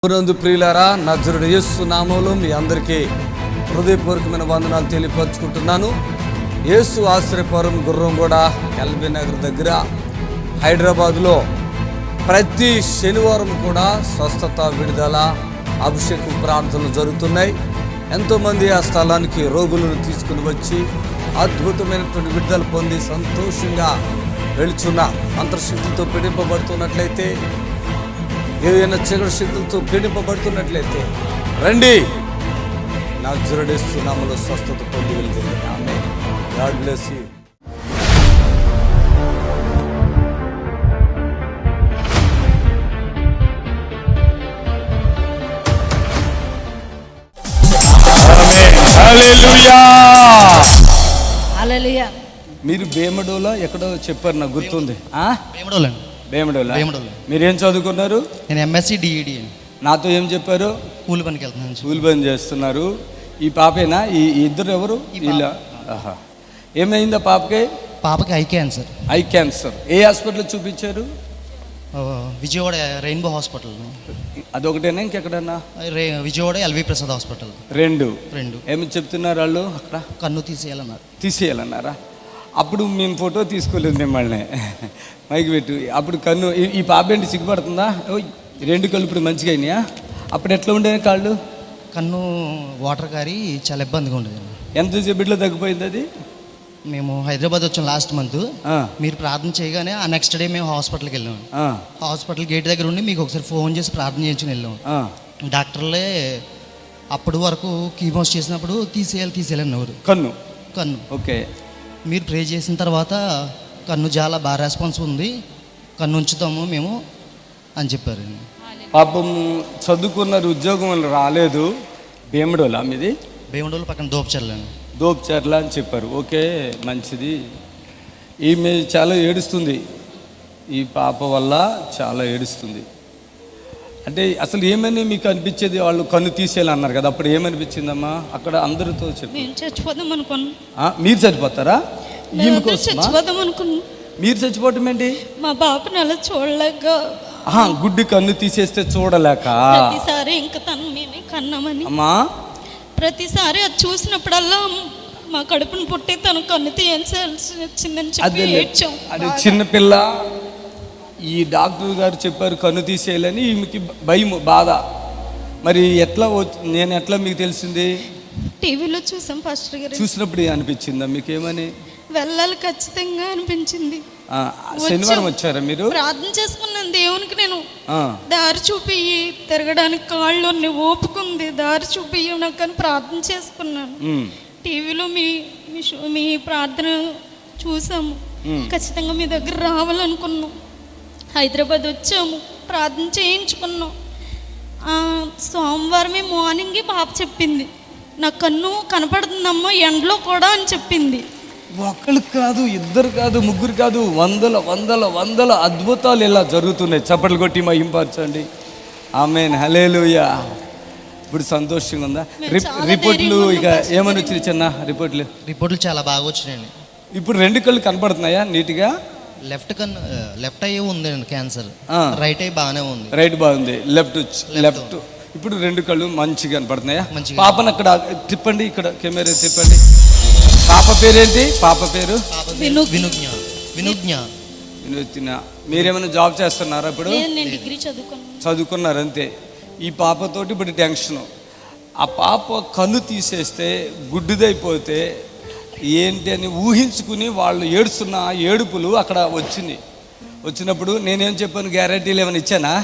నందు ప్రియులారా, నజరుడు యేసు నామములో మీ అందరికీ హృదయపూర్వకమైన వందనాలు తెలియపరుచుకుంటున్నాను. యేసు ఆశ్రయపురం గుర్రంగూడ ఎల్బీ నగర్ దగ్గర హైదరాబాద్లో ప్రతి శనివారం కూడా స్వస్థత, విడుదల, అభిషేకం ప్రార్థనలు జరుగుతున్నాయి. ఎంతోమంది ఆ స్థలానికి రోగులను తీసుకుని వచ్చి అద్భుతమైనటువంటి విడుదల పొంది సంతోషంగా వెళుచున్న మంత్రశక్తితో పీడింపబడుతున్నట్లయితే, ఏదైనా చీకటి శక్తులతో పీడింపబడుతున్నట్లయితే రండి, నజరేయుడు యేసు నామములో స్వస్థత పొంది వెళ్తుంది. Amen. God bless you. Hallelujah. మీరు బేమడోలా ఎక్కడో చెప్పారు, నాకు గుర్తుంది. బేమడోలా. మీరేం చదువుకున్నారు? నేను ఎంఎస్సి డిఈడి. నాతో ఏం చెప్పారు? కూలి పనికి వెళ్తున్నాను. కూలి పని చేస్తున్నారు. ఈ పాపేనా? ఈ ఇద్దరు ఎవరు? ఇలా. ఆహా. ఏమైందా పాపకి? పాపకి ఐ క్యాన్సర్. Eye cancer. ఏ హాస్పిటల్ చూపించారు? Vijayawada rainbow hospital. అదొకటేనా, ఇంకెక్కడన్నా? Vijayawada LV Prasad hospital. రెండు. ఏమి చెప్తున్నారు వాళ్ళు అక్కడ? కన్ను తీసేయాలన్నారు. తీసేయాలన్నారా? అప్పుడు మేము ఫోటో తీసుకోలేదు మిమ్మల్ని, మైకి పెట్టు. అప్పుడు కన్ను, ఈ పాప ఏంటి సిగ్గుపడుతుందా? రెండు కళ్ళు ఇప్పుడు మంచిగా అయినాయా? అప్పుడు ఎట్లా ఉండేది కాళ్ళు? కన్ను వాటర్ కారి చాలా ఇబ్బందిగా ఉండేది. ఎంతసేపట్లో తగ్గిపోయింది అది? మేము హైదరాబాద్ వచ్చాం లాస్ట్ మంత్. మీరు ప్రార్థన చేయగానే ఆ నెక్స్ట్ డే మేము హాస్పిటల్కి వెళ్ళాము. హాస్పిటల్ గేట్ దగ్గర ఉండి మీకు ఒకసారి ఫోన్ చేసి ప్రార్థన చేయించుకుని వెళ్ళాము. డాక్టర్లే అప్పటి వరకు కీమోస్ చేసినప్పుడు తీసేయాలన్నారు. కన్ను ఓకే. మీరు ప్రే చేసిన తర్వాత కన్ను చాలా బాగా రెస్పాన్స్ ఉంది, కన్ను ఉంచుతాము మేము అని చెప్పారు. పాపం చదువుకున్నారు, ఉద్యోగం రాలేదు. భీమడోలా మీది? భీమడోలు పక్కన దోపచర్ల అని చెప్పారు. ఓకే, మంచిది. ఈమె చాలా ఏడుస్తుంది, ఈ పాప వల్ల చాలా ఏడుస్తుంది. అంటే అసలు ఏమని మీకు అనిపించేది? వాళ్ళు కన్ను తీసేయాలన్నారు కదా, అప్పుడు ఏమనిపించిందమ్మా? అక్కడ అందరితో చెప్పి చచ్చిపోదాం అనుకున్నా. మీరు చచ్చిపోతారా? చచ్చిపోదాం అనుకున్నా. మీరు చచ్చిపోవటం ఏంటి? మా బాబుని అలా చూడలేక. గుడ్డి కన్ను తీసేస్తే చూడలేక ప్రతిసారి ఇంకా తను మేమే కన్నామని అమ్మా, ప్రతిసారి అది చూసినప్పుడల్లా మా కడుపును పుట్టి తను కన్ను తీయాల్సి వచ్చిందని చెప్పి ఏడ్చాం. అది చిన్నపిల్ల. ఈ డాక్టర్ గారు చెప్పారు కన్ను తీసేయాలని. ఈమెకి భయం, బాధ. మరి ఎట్లా నేను ఎట్లా మీకు తెలిసింది? టీవీలో చూసాం పాస్టర్ గారు. చూసినప్పుడు అనిపించిందా మీకేమని? వెళ్ళాలి ఖచ్చితంగా అనిపించింది. శనివారం వచ్చారా మీరు? ప్రార్థన చేసుకున్నాను దేవునికి. నేను దారి చూపి తిరగడానికి కాళ్ళు ఓపుకుంది, దారి చూపి నాకు అని ప్రార్థన చేసుకున్నాను. టీవీలో మీ ప్రార్థన చూసాము. ఖచ్చితంగా మీ దగ్గర రావాలనుకున్నాం. హైదరాబాద్ వచ్చాము, ప్రార్థన చేయించుకున్నాం. సోమవారమే మార్నింగ్ పాప చెప్పింది, నా కన్ను కనపడుతుందమ్మా ఎండలో కూడా అని చెప్పింది. ఒకళ్ళు కాదు, ఇద్దరు కాదు, ముగ్గురు కాదు, వందల వందల వందల అద్భుతాలు ఇలా జరుగుతున్నాయి. చప్పట్లు కొట్టి మహింపరచండి. ఆమేన్. హల్లెలూయా. ఇప్పుడు సంతోషంగా ఉందా? రిపోర్ట్లు ఇక ఏమని వచ్చినాయి? చిన్న రిపోర్ట్లు చాలా బాగా వచ్చినాయండి. ఇప్పుడు రెండు కళ్ళు కనపడుతున్నాయా నీట్గా? లెఫ్ట్ అయ్యే ఉందండి క్యాన్సర్, రైట్ అయ్యి బాగానే ఉంది. రైట్ బాగుంది, లెఫ్ట్. ఇప్పుడు రెండు కళ్ళు మంచిగా కనపడుతున్నాయా? పాపను అక్కడ తిప్పండి, ఇక్కడ కెమెరా తిప్పండి. పాప పేరేంటి? పాప పేరు వినుజ్ఞ. మీరేమైనా జాబ్ చేస్తున్నారా? ఇప్పుడు డిగ్రీ చదువుకున్నారు అంతే. ఈ పాపతోటి ఇప్పుడు టెన్షన్. ఆ పాప కన్ను తీసేస్తే గుడ్డిదైపోతే ఏంటి అని ఊహించుకుని వాళ్ళు ఏడుస్తున్న ఏడుపులు అక్కడ వచ్చినప్పుడు నేనేం చెప్పాను? గ్యారంటీలు ఏమైనా ఇచ్చానా?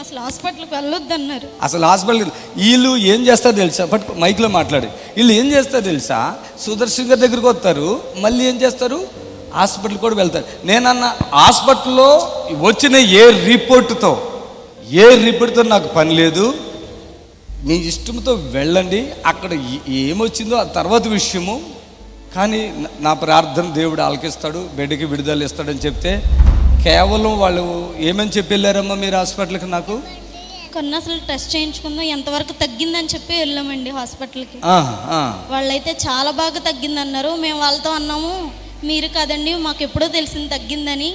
అసలు హాస్పిటల్కి వెళ్ళొద్దన్నారు. అసలు హాస్పిటల్ వీళ్ళు ఏం చేస్తారో తెలుసా? బట్ మైక్లో మాట్లాడి వీళ్ళు ఏం చేస్తారో తెలుసా? సుదర్శన్ గారి దగ్గరికి వస్తారు, మళ్ళీ ఏం చేస్తారు? హాస్పిటల్ కూడా వెళ్తారు. నేనన్నా హాస్పిటల్లో వచ్చిన ఏ రిపోర్టుతో నాకు పని లేదు, మీ ఇష్టంతో వెళ్ళండి. అక్కడ ఏమొచ్చిందో ఆ తర్వాత విషయము, కానీ నా ప్రార్థన దేవుడు ఆలకిస్తాడు, బిడ్డకి విడుదల ఇస్తాడని చెప్తే కేవలం వాళ్ళు ఏమని చెప్పి వెళ్ళారమ్మా మీరు హాస్పిటల్కి? నాకు కన్ను అసలు టెస్ట్ చేయించుకుందాం, ఎంతవరకు తగ్గిందని చెప్పి వెళ్ళామండి హాస్పిటల్కి. వాళ్ళైతే చాలా బాగా తగ్గిందన్నారు. మేము వాళ్ళతో అన్నాము, మీరు కదండి మాకు ఎప్పుడో తెలిసింది తగ్గిందని,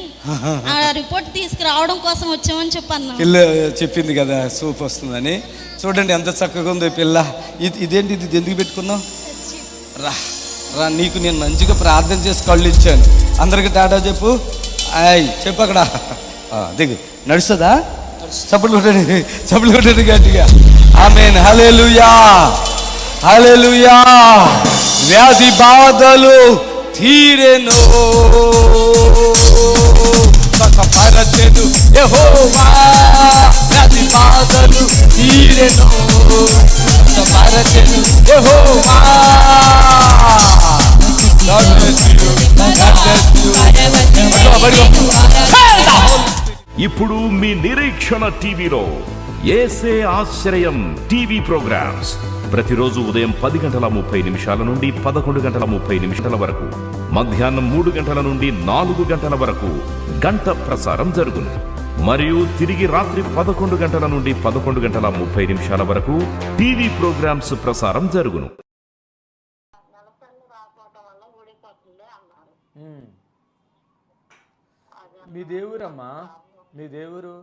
ఆ రిపోర్ట్ తీసుకురావడం కోసం వచ్చామని చెప్పన్నా. పిల్ల చెప్పింది కదా సూప్ వస్తుందని. చూడండి ఎంత చక్కగా ఉందో ఈ పిల్ల. ఇదేంటి, ఇది ఎందుకు పెట్టుకున్నావు? రా రా, నీకు నేను మంచిగా ప్రార్థన చేసి కళ్ళు ఇచ్చాను. అందరికి టాటా చెప్పు. చెప్పు అక్కడ. దిగు. నడుస్తుందా? చప్పులు కొట్టండి గట్టిగా. ఆమేన్. హల్లెలూయా, హల్లెలూయా. వ్యాధి బాధలు తీరెను, పరచెను యెహోవా. వ్యాధి బాధలు తీరెను, పరచెను యెహోవా. God bless you. God bless you. ఇప్పుడు మీ నిరీక్షణ టీవీలో యేసే ఆశ్రయం టీవీ ప్రోగ్రామ్స్ ప్రతిరోజు ఉదయం 10:30 నుండి 11:30 వరకు, మధ్యాహ్నం 3 నుండి 4 వరకు గంట ప్రసారం జరుగును. మరియు తిరిగి రాత్రి 11 నుండి 11:30 వరకు టీవీ ప్రోగ్రామ్స్ ప్రసారం జరుగును. మీ దేవురమ్మా, మీ దేవురు?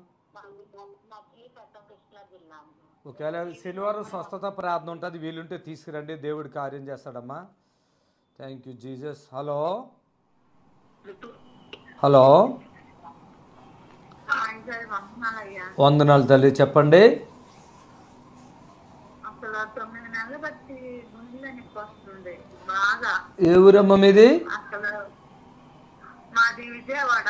ఒకవేళ శనివారం స్వస్థత ప్రార్థన ఉంటుంది, వీలుంటే తీసుకురండి, దేవుడు కార్యం చేస్తాడమ్మా. Thank you Jesus. Hello hello, వందనాలు తల్లి, చెప్పండి. ఏ ఊరమ్మా మీది? మాది విజయవాడ,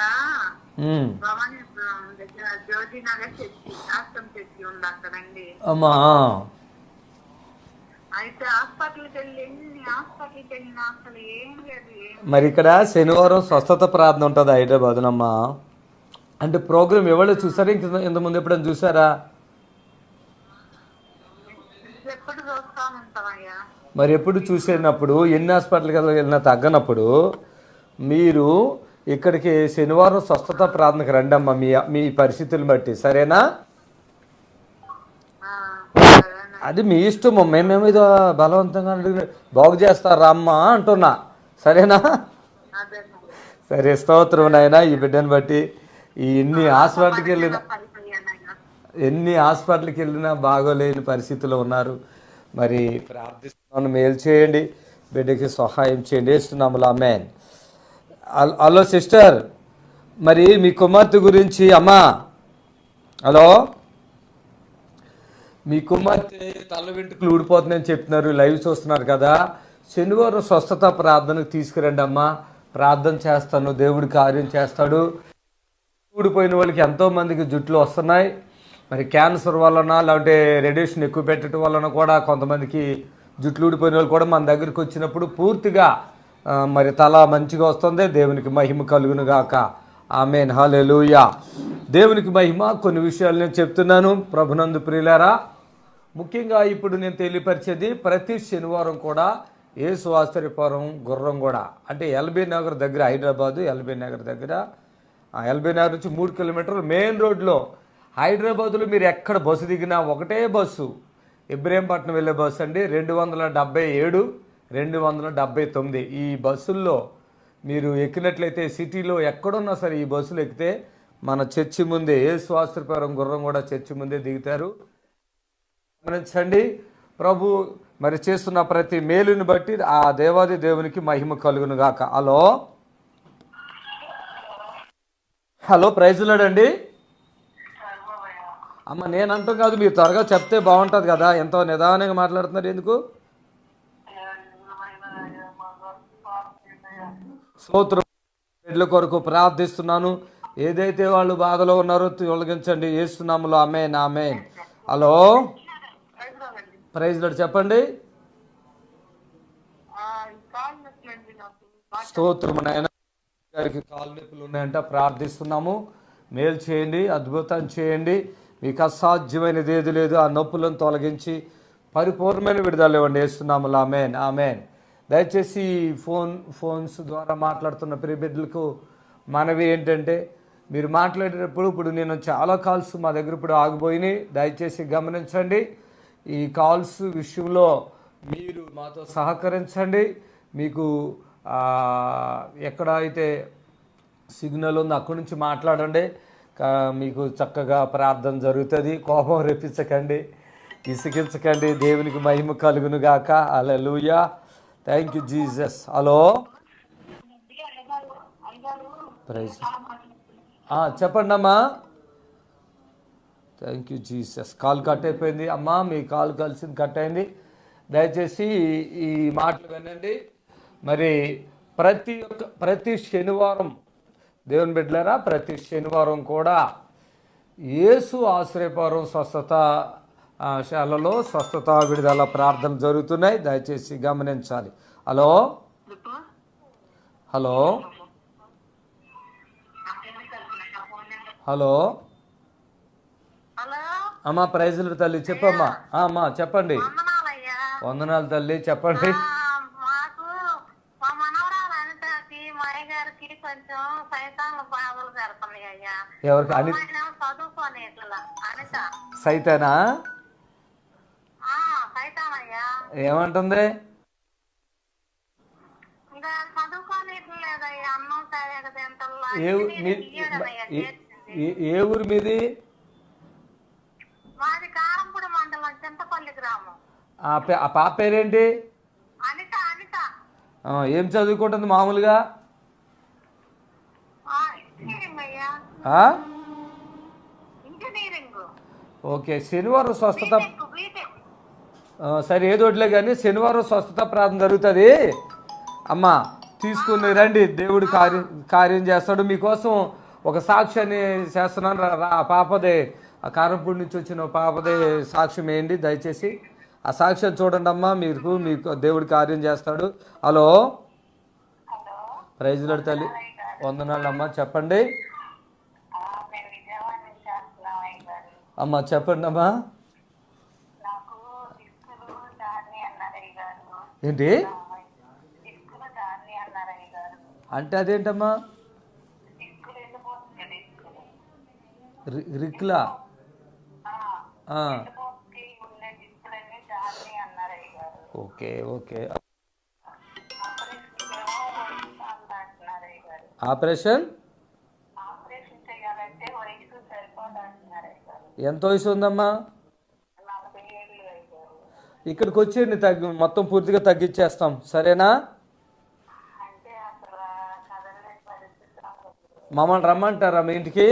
భవానీపురం దగ్గర జ్యోతినగర్ చర్చి, ఆశ్రమం చర్చి ఉంది అక్కడండి. అమ్మా, అయితే హాస్పిటల్కి వెళ్ళినా అసలు ఏం లేదు. మరి ఇక్కడ శనివారం స్వస్థత ప్రార్థన ఉంటుంది హైదరాబాద్నమ్మా. అంటే ప్రోగ్రామ్ ఎవరో చూసారా? ఇంతకుముందు ఎప్పుడైనా చూసారా? ఎప్పుడు చూస్తా ఉంటామయ్యా. మరి ఎప్పుడు చూసేటప్పుడు ఎన్ని హాస్పిటల్కి వెళ్ళినా తగ్గనప్పుడు మీరు ఇక్కడికి శనివారం స్వస్థత ప్రార్థనకు రండమ్మా, మీ పరిస్థితులను బట్టి, సరేనా? అది మీ ఇష్టము, మేమేమో ఇదో బలవంతంగా బాగు చేస్తారా అమ్మా అంటున్నా, సరేనా? సరే, స్తోత్రం నాయన. ఈ బిడ్డను బట్టి ఎన్ని హాస్పిటల్కి వెళ్ళినా బాగోలేని పరిస్థితిలో ఉన్నారు. మరి ప్రార్థిస్తున్నాను, మేలు చేయండి, బిడ్డకి సహాయం చేయండి, వేస్తున్నాములు. ఆమేన్. హలో సిస్టర్, మరి మీ కుమార్తె గురించి అమ్మా. హలో, మీ కుమార్తె తల వెంట్రుకలు ఊడిపోతుందని చెప్తున్నారు, లైవ్ చూస్తున్నారు కదా. శనివారం స్వస్థత ప్రార్థనకు తీసుకురండి అమ్మా, ప్రార్థన చేస్తాను, దేవుడి కార్యం చేస్తాడు. ఊడిపోయిన వాళ్ళకి ఎంతోమందికి జుట్లు వస్తున్నాయి. మరి క్యాన్సర్ వలన, లేదంటే రేడియేషన్ ఎక్కువ పెట్టడం వలన కూడా కొంతమందికి జుట్లు ఊడిపోయిన వాళ్ళు కూడా మన దగ్గరికి వచ్చినప్పుడు పూర్తిగా మరి తల మంచిగా వస్తుంది. దేవునికి మహిమ కలుగును గాక. ఆమేన్. హల్లెలూయా. దేవునికి మహిమ. కొన్ని విషయాలు నేను చెప్తున్నాను ప్రభునందు ప్రియులారా. ముఖ్యంగా ఇప్పుడు నేను తెలియపరిచేది, ప్రతి శనివారం కూడా యేసు ఆశ్చర్యపురం గుర్రం కూడా, అంటే ఎల్బీ నగర్ దగ్గర, హైదరాబాదు ఎల్బీ నగర్ దగ్గర, ఎల్బీ నగర్ నుంచి 3 కిలోమీటర్లు మెయిన్ రోడ్లో. హైదరాబాదులో మీరు ఎక్కడ బస్సు దిగినా ఒకటే బస్సు, ఇబ్రహీంపట్నం వెళ్ళే బస్సు అండి, 277, 279. ఈ బస్సుల్లో మీరు ఎక్కినట్లయితే సిటీలో ఎక్కడున్నా సరే ఈ బస్సులు ఎక్కితే మన చర్చి ముందే, యేసు ఆశ్చర్యపురం గుర్రం కూడా చర్చి ముందే దిగుతారు. గమనించండి, ప్రభు మరి చేస్తున్న ప్రతి మేలుని బట్టి ఆ దేవాది దేవునికి మహిమ కలుగును గాక. హలో హలో, ప్రైజ్ లాడండి అమ్మ. నేను అంటాం కాదు, మీరు త్వరగా చెప్తే బాగుంటుంది కదా. ఎంతో నిదానంగా మాట్లాడుతున్నారు ఎందుకు? స్తోత్రం. బిడ్డల కొరకు ప్రార్థిస్తున్నాను. ఏదైతే వాళ్ళు బాధలో ఉన్నారో తొలగించండి యేసు నామములో. ఆమేన్, ఆమేన్. హలో, ప్రైజ్ లార్డ్, చెప్పండి. స్తోత్రం నాయన. గారికి కాలు నొప్పులు ఉన్నాయంట, ప్రార్థిస్తున్నాము. మేలు చేయండి, అద్భుతం చేయండి. మీకు అసాధ్యమైనది ఏది లేదు. ఆ నొప్పులను తొలగించి పరిపూర్ణమైన విడుదల ఇవ్వండి యేసు నామములో. ఆమేన్, ఆమేన్. దయచేసి ఫోన్స్ ద్వారా మాట్లాడుతున్న ప్రియ బిడ్డలకు మనవి ఏంటంటే, మీరు మాట్లాడేటప్పుడు, ఇప్పుడు నేను చాలా కాల్స్ మా దగ్గర ఇప్పుడు ఆగిపోయినాయి, దయచేసి గమనించండి. ఈ కాల్స్ విషయంలో మీరు మాతో సహకరించండి. మీకు ఎక్కడ అయితే సిగ్నల్ ఉందో అక్కడి నుంచి మాట్లాడండి. మీకు చక్కగా ప్రార్థన జరుగుతుంది. కోపం రెప్పించకండి, ఇసుకించకండి. దేవునికి మహిమ కలుగును గాక. Hallelujah. Thank you Jesus. Hello, praise. చెప్పండి అమ్మా. Thank you Jesus. Call cut అయిపోయింది అమ్మా, మీ కాల్ కలిసింది కట్ అయింది. దయచేసి ఈ మాటలు వినండి. మరి ప్రతి శనివారం దేవుని బిడ్డలారా, ప్రతి శనివారం కూడా యేసు ఆశ్రయపురం స్వస్థత శాలలో స్వస్థత విడుదల ప్రార్థన జరుగుతున్నాయి. దయచేసి గమనించాలి. హలో హలో హలో అమ్మా, ప్రైజులు తల్లి. చెప్పమ్మా. అమ్మా చెప్పండి. వందనాలు తల్లి, చెప్పండి. మాకు మా మనవరాలు అనితకి మా అయ్యగారికి కొంచెం సైతాన్ల బాధలు జరుగుతున్నాయి అయ్యా. ఎవరికి? చదువుకోని అనిత. సైతానా? సైతాన్ అయ్యా. ఏమంటుంది? ఇంకా చదువుకోని లేదయ్యా. అన్నం తింటల్లా. ఏ ఊరు మీది? మాది కారంపూడి మండలం, చింతపల్లి గ్రామం. ఆ పాప పేరేంటి? అనిత. అనిత ఏం చదువుకుంటుంది మామూలుగా? ఇంజనీరింగ్ అయ్యా. ఇంజనీరింగ్. ఓకే. శనివారం స్వస్థత, సరే ఏదోట్లే కానీ శనివారం స్వస్థత ప్రార్థన జరుగుతుంది అమ్మా. తీసుకుని రండి, దేవుడు కార్యం చేస్తాడు. మీకోసం ఒక సాక్ష్యాన్ని చేస్తున్నాను. ఆ పాపదే, ఆ కారంపూడి నుంచి వచ్చిన పాపదే సాక్ష్యం వేయండి దయచేసి. ఆ సాక్ష్యం చూడండి అమ్మా, మీకు దేవుడు కార్యం చేస్తాడు. హలో, ప్రైజ్ లార్డ్ తల్లి. వందనాలు అమ్మా, చెప్పండి అమ్మా. చెప్పండి అమ్మా. ఏంటి అంటే? అదేంటమ్మా? రిక్లా? Okay okay. ఆపరేషన్ ఎంత వయసు ఉందమ్మా? ఇక్కడికి వచ్చేయండి, మొత్తం పూర్తిగా తగ్గించేస్తాం, సరేనా? మమ్మల్ని రమ్మంటారా మీ ఇంటికి?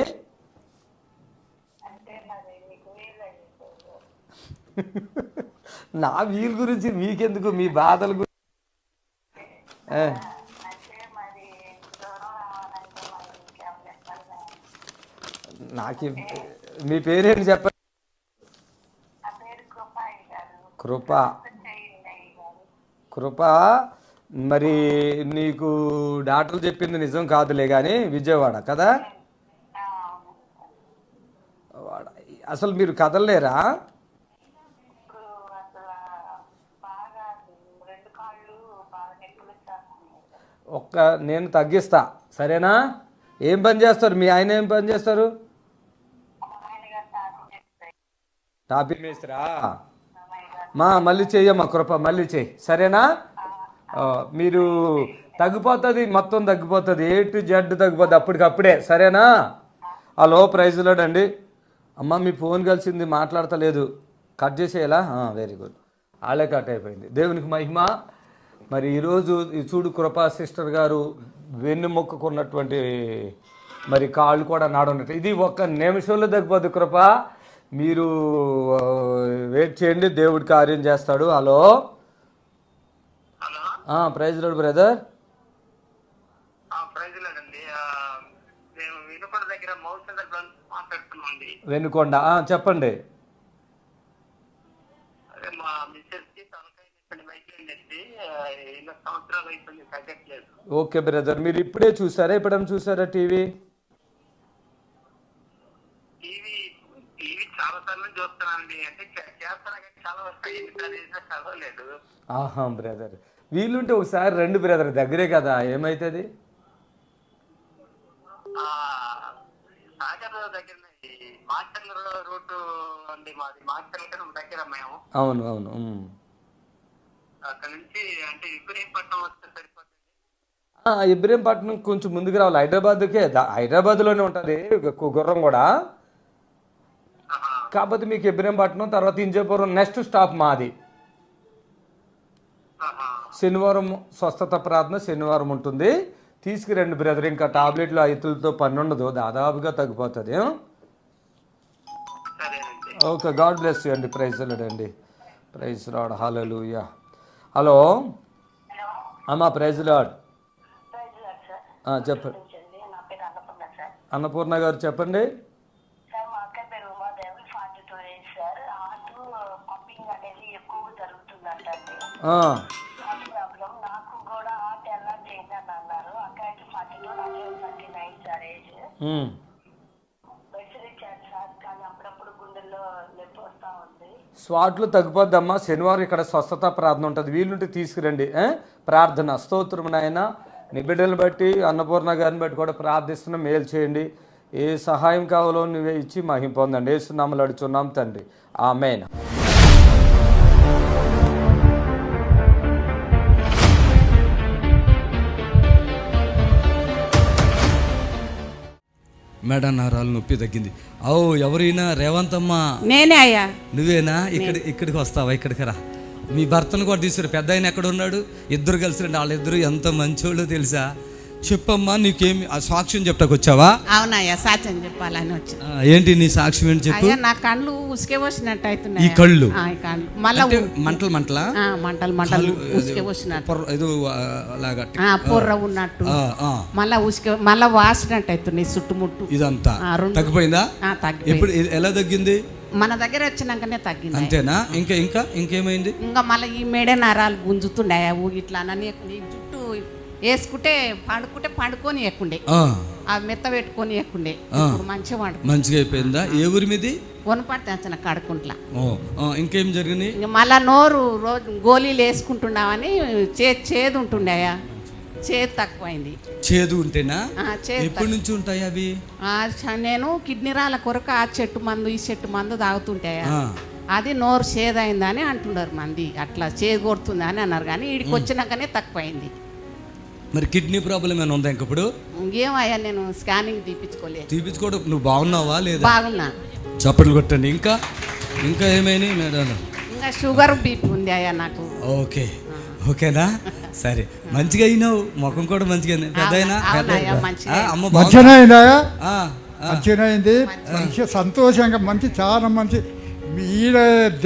నా వీలు గురించి మీకెందుకు, మీ బాధల గురించి. నాకు మీ పేరేంటి చెప్పండి. కృప. కృప. మరి నీకు డాక్టర్లు చెప్పింది నిజం కాదులే కానీ విజయవాడ కదా? అసలు మీరు కదలలేరా? నేను తగ్గిస్తా, సరేనా? ఏం పని చేస్తారు మీ ఆయన? ఏం పని చేస్తారు? టాపీ మేస్త్రా? మళ్ళీ చెయ్యమ్మా కృప, మళ్ళీ చెయ్యి, సరేనా? మీరు తగ్గిపోతుంది, మొత్తం తగ్గిపోతుంది, A to Z తగ్గిపోతుంది అప్పటికప్పుడే, సరేనా? హలో, ప్రైజ్ లార్డ్ అండి. అమ్మ మీ ఫోన్ కలిసింది, మాట్లాడతలేదు, కట్ చేసేయాలా? వెరీ గుడ్, ఆలే కట్ అయిపోయింది. దేవునికి మహిమ. మరి ఈరోజు చూడు, కృపా సిస్టర్ గారు వెన్నుముక్కున్నటువంటి మరి కాళ్ళు కూడా నాడున్నట్టు. ఇది ఒక్క నిమిషంలో తగ్గిపోద్ది కృప, మీరు వెయిట్ చేయండి, దేవుడి కార్యం చేస్తాడు. Hello, praise lord brother. Vinukonda, చెప్పండి. ఓకే బ్రదర్, మీరు ఇప్పుడే చూసారా, ఎప్పుడైనా చూసారా టీవీ? ఆహా బ్రదర్, వీలుంటే ఒకసారి రండి బ్రదర్, దగ్గరే కదా, ఏమైతుంది? అవును అవును. అక్కడ నుంచి అంటే ఇబ్రహీంపట్నం వస్తే సరిపోతుంది. ఇబ్రహీంపట్నం కొంచెం ముందుకు రావాలి, హైదరాబాద్కే, హైదరాబాద్లోనే ఉంటుంది గుర్రం కూడా. కాకపోతే మీకు ఇబ్రహీంపట్నం తర్వాత ఇంజాపురం నెక్స్ట్ స్టాప్ మాది. శనివారం స్వస్థత ప్రార్థన శనివారం ఉంటుంది, తీసుకురండి బ్రదర్. ఇంకా టాబ్లెట్లు ఐతులతో పని ఉండదు, దాదాపుగా తగ్గిపోతుంది. ఓకే, గాడ్ బ్లెస్ యూ అండి. ప్రైజ్ లార్డ్ అండి, ప్రైజ్ లార్డ్, హల్లెలూయా. హలో అమ్మా, ప్రైజ్ లార్డ్. చెప్పండి నా పేరు అన్నపూర్ణ సార్. అన్నపూర్ణ గారు చెప్పండి. సార్ మా అక్క పేరు Umadevi, 42 age sir. Heart pumping అనేది ఎక్కువ జరుగుతుందంటండి. ప్రాబ్లం నాకు కూడా హార్ట్ ఎలా చేయిందని అన్నారు. అక్కడికి 42, నాకు 39 సార్ ఏజ్. మెడిసిన్ ఇచ్చారు సార్, కానీ అప్పుడప్పుడు గుండెల్లో నొప్పి వస్తూ ఉంది. స్వాట్లు తగ్గిపోద్దమ్మా. శనివారం ఇక్కడ స్వస్థత ప్రార్థన ఉంటుంది, వీలుంటే తీసుకురండి. ప్రార్థన స్తోత్రం నాయన. నీ బిడ్డలను బట్టి అన్నపూర్ణ గారిని బట్టి కూడా ప్రార్థిస్తున్నా, మేలు చేయండి. ఏ సహాయం కావాలో నువ్వే ఇచ్చి మహిమ పొందండి. యేసునామములో అడుగుచున్నాం తండ్రి, ఆమేన్. మెడ నరాలు నొప్పి తగ్గింది. ఎవరైనా రేవంతమ్మా? నేనే అయ్యా. నువ్వేనా? ఇక్కడికి వస్తావా? ఇక్కడికి రా. మీ భర్తను కూడా తీసుకురా. పెద్ద ఆయన ఎక్కడ ఉన్నాడు? ఇద్దరు కలిసి రండి. వాళ్ళిద్దరు ఎంత మంచోళ్ళు తెలుసా? చెప్పమ్మా, నీకేమి సాక్ష్యం చెప్తాకు వచ్చావా? అవునయ్యా, సాక్ష్యం చెప్పాలని వచ్చా. ఏంటి నీ సాక్ష్యం ఏంటి చెప్పు. అయ్యా, నా కళ్ళు ఉసుకే పోసినట్టు అవుతున్నాయి. ఈ కళ్ళు మళ్ళీ మంటలు మంటలు ఉసుకే పోసినట్టు, ఏదో లాగా పొర్ర ఉన్నట్టు, మళ్ళా వాసినట్టు అవుతున్నాయి చుట్టుముట్టు. ఇదంతా తగ్గిపోయిందా? ఎప్పుడు ఎలా తగ్గింది? మన దగ్గర వచ్చినాకనే తగ్గింది. అంతేనా? ఇంకేమైంది? ఇంకా మళ్ళీ ఈ మేడే నరాలు గుంజుతుండే ఇట్లా జుట్టు వేసుకుంటే పండుకొని ఎక్కుండే, అవి మెత్త పెట్టుకొని ఎక్కుండే. ఇప్పుడు మంచిగా అయిపోయిందా? ఏ ఊరి మీది? వనపడితే వచ్చిన కడుకుంట్లా. ఇంకేం జరిగింది? ఇంకా మళ్ళా నోరు రోజు గోళీలు వేసుకుంటున్నామని చేదు ఉంటుండయా, చేదు తక్కువైంది. చేదు ఉంటేనా? ఎప్పటి నుంచి ఉంటాయి అవి? నేను కిడ్నీ రాళ్ళ కొరకు ఆ చెట్టు మందు ఈ చెట్టు మందు తాగుతుంటాయా, అది నోరు చేదైందని అంటున్నారు మంది. అట్లా చేదు కొడుతుంది అని అన్నారు, కానీ వీడికి వచ్చినాకనే తక్కువైంది. మరి కిడ్నీ ప్రాబ్లం ఏమైనా ఉందా ఇంకప్పుడు? ఇంకేమయ్యా, నేను స్కానింగ్ తీపించుకోవడం. నువ్వు బాగున్నావా లేదా? బాగున్నా. చప్పట్లు కొట్టండి. ఇంకా ఏమైనా మేడం? ఇంకా షుగర్ బీపీ ఉంది అయ్యా నాకు. ఓకేనా? సరే, మంచిగా అయినావు. ముఖం కూడా మంచిగా మంచిగా మంచి సంతోషంగా మంచి చాలా మంచి. ఈడ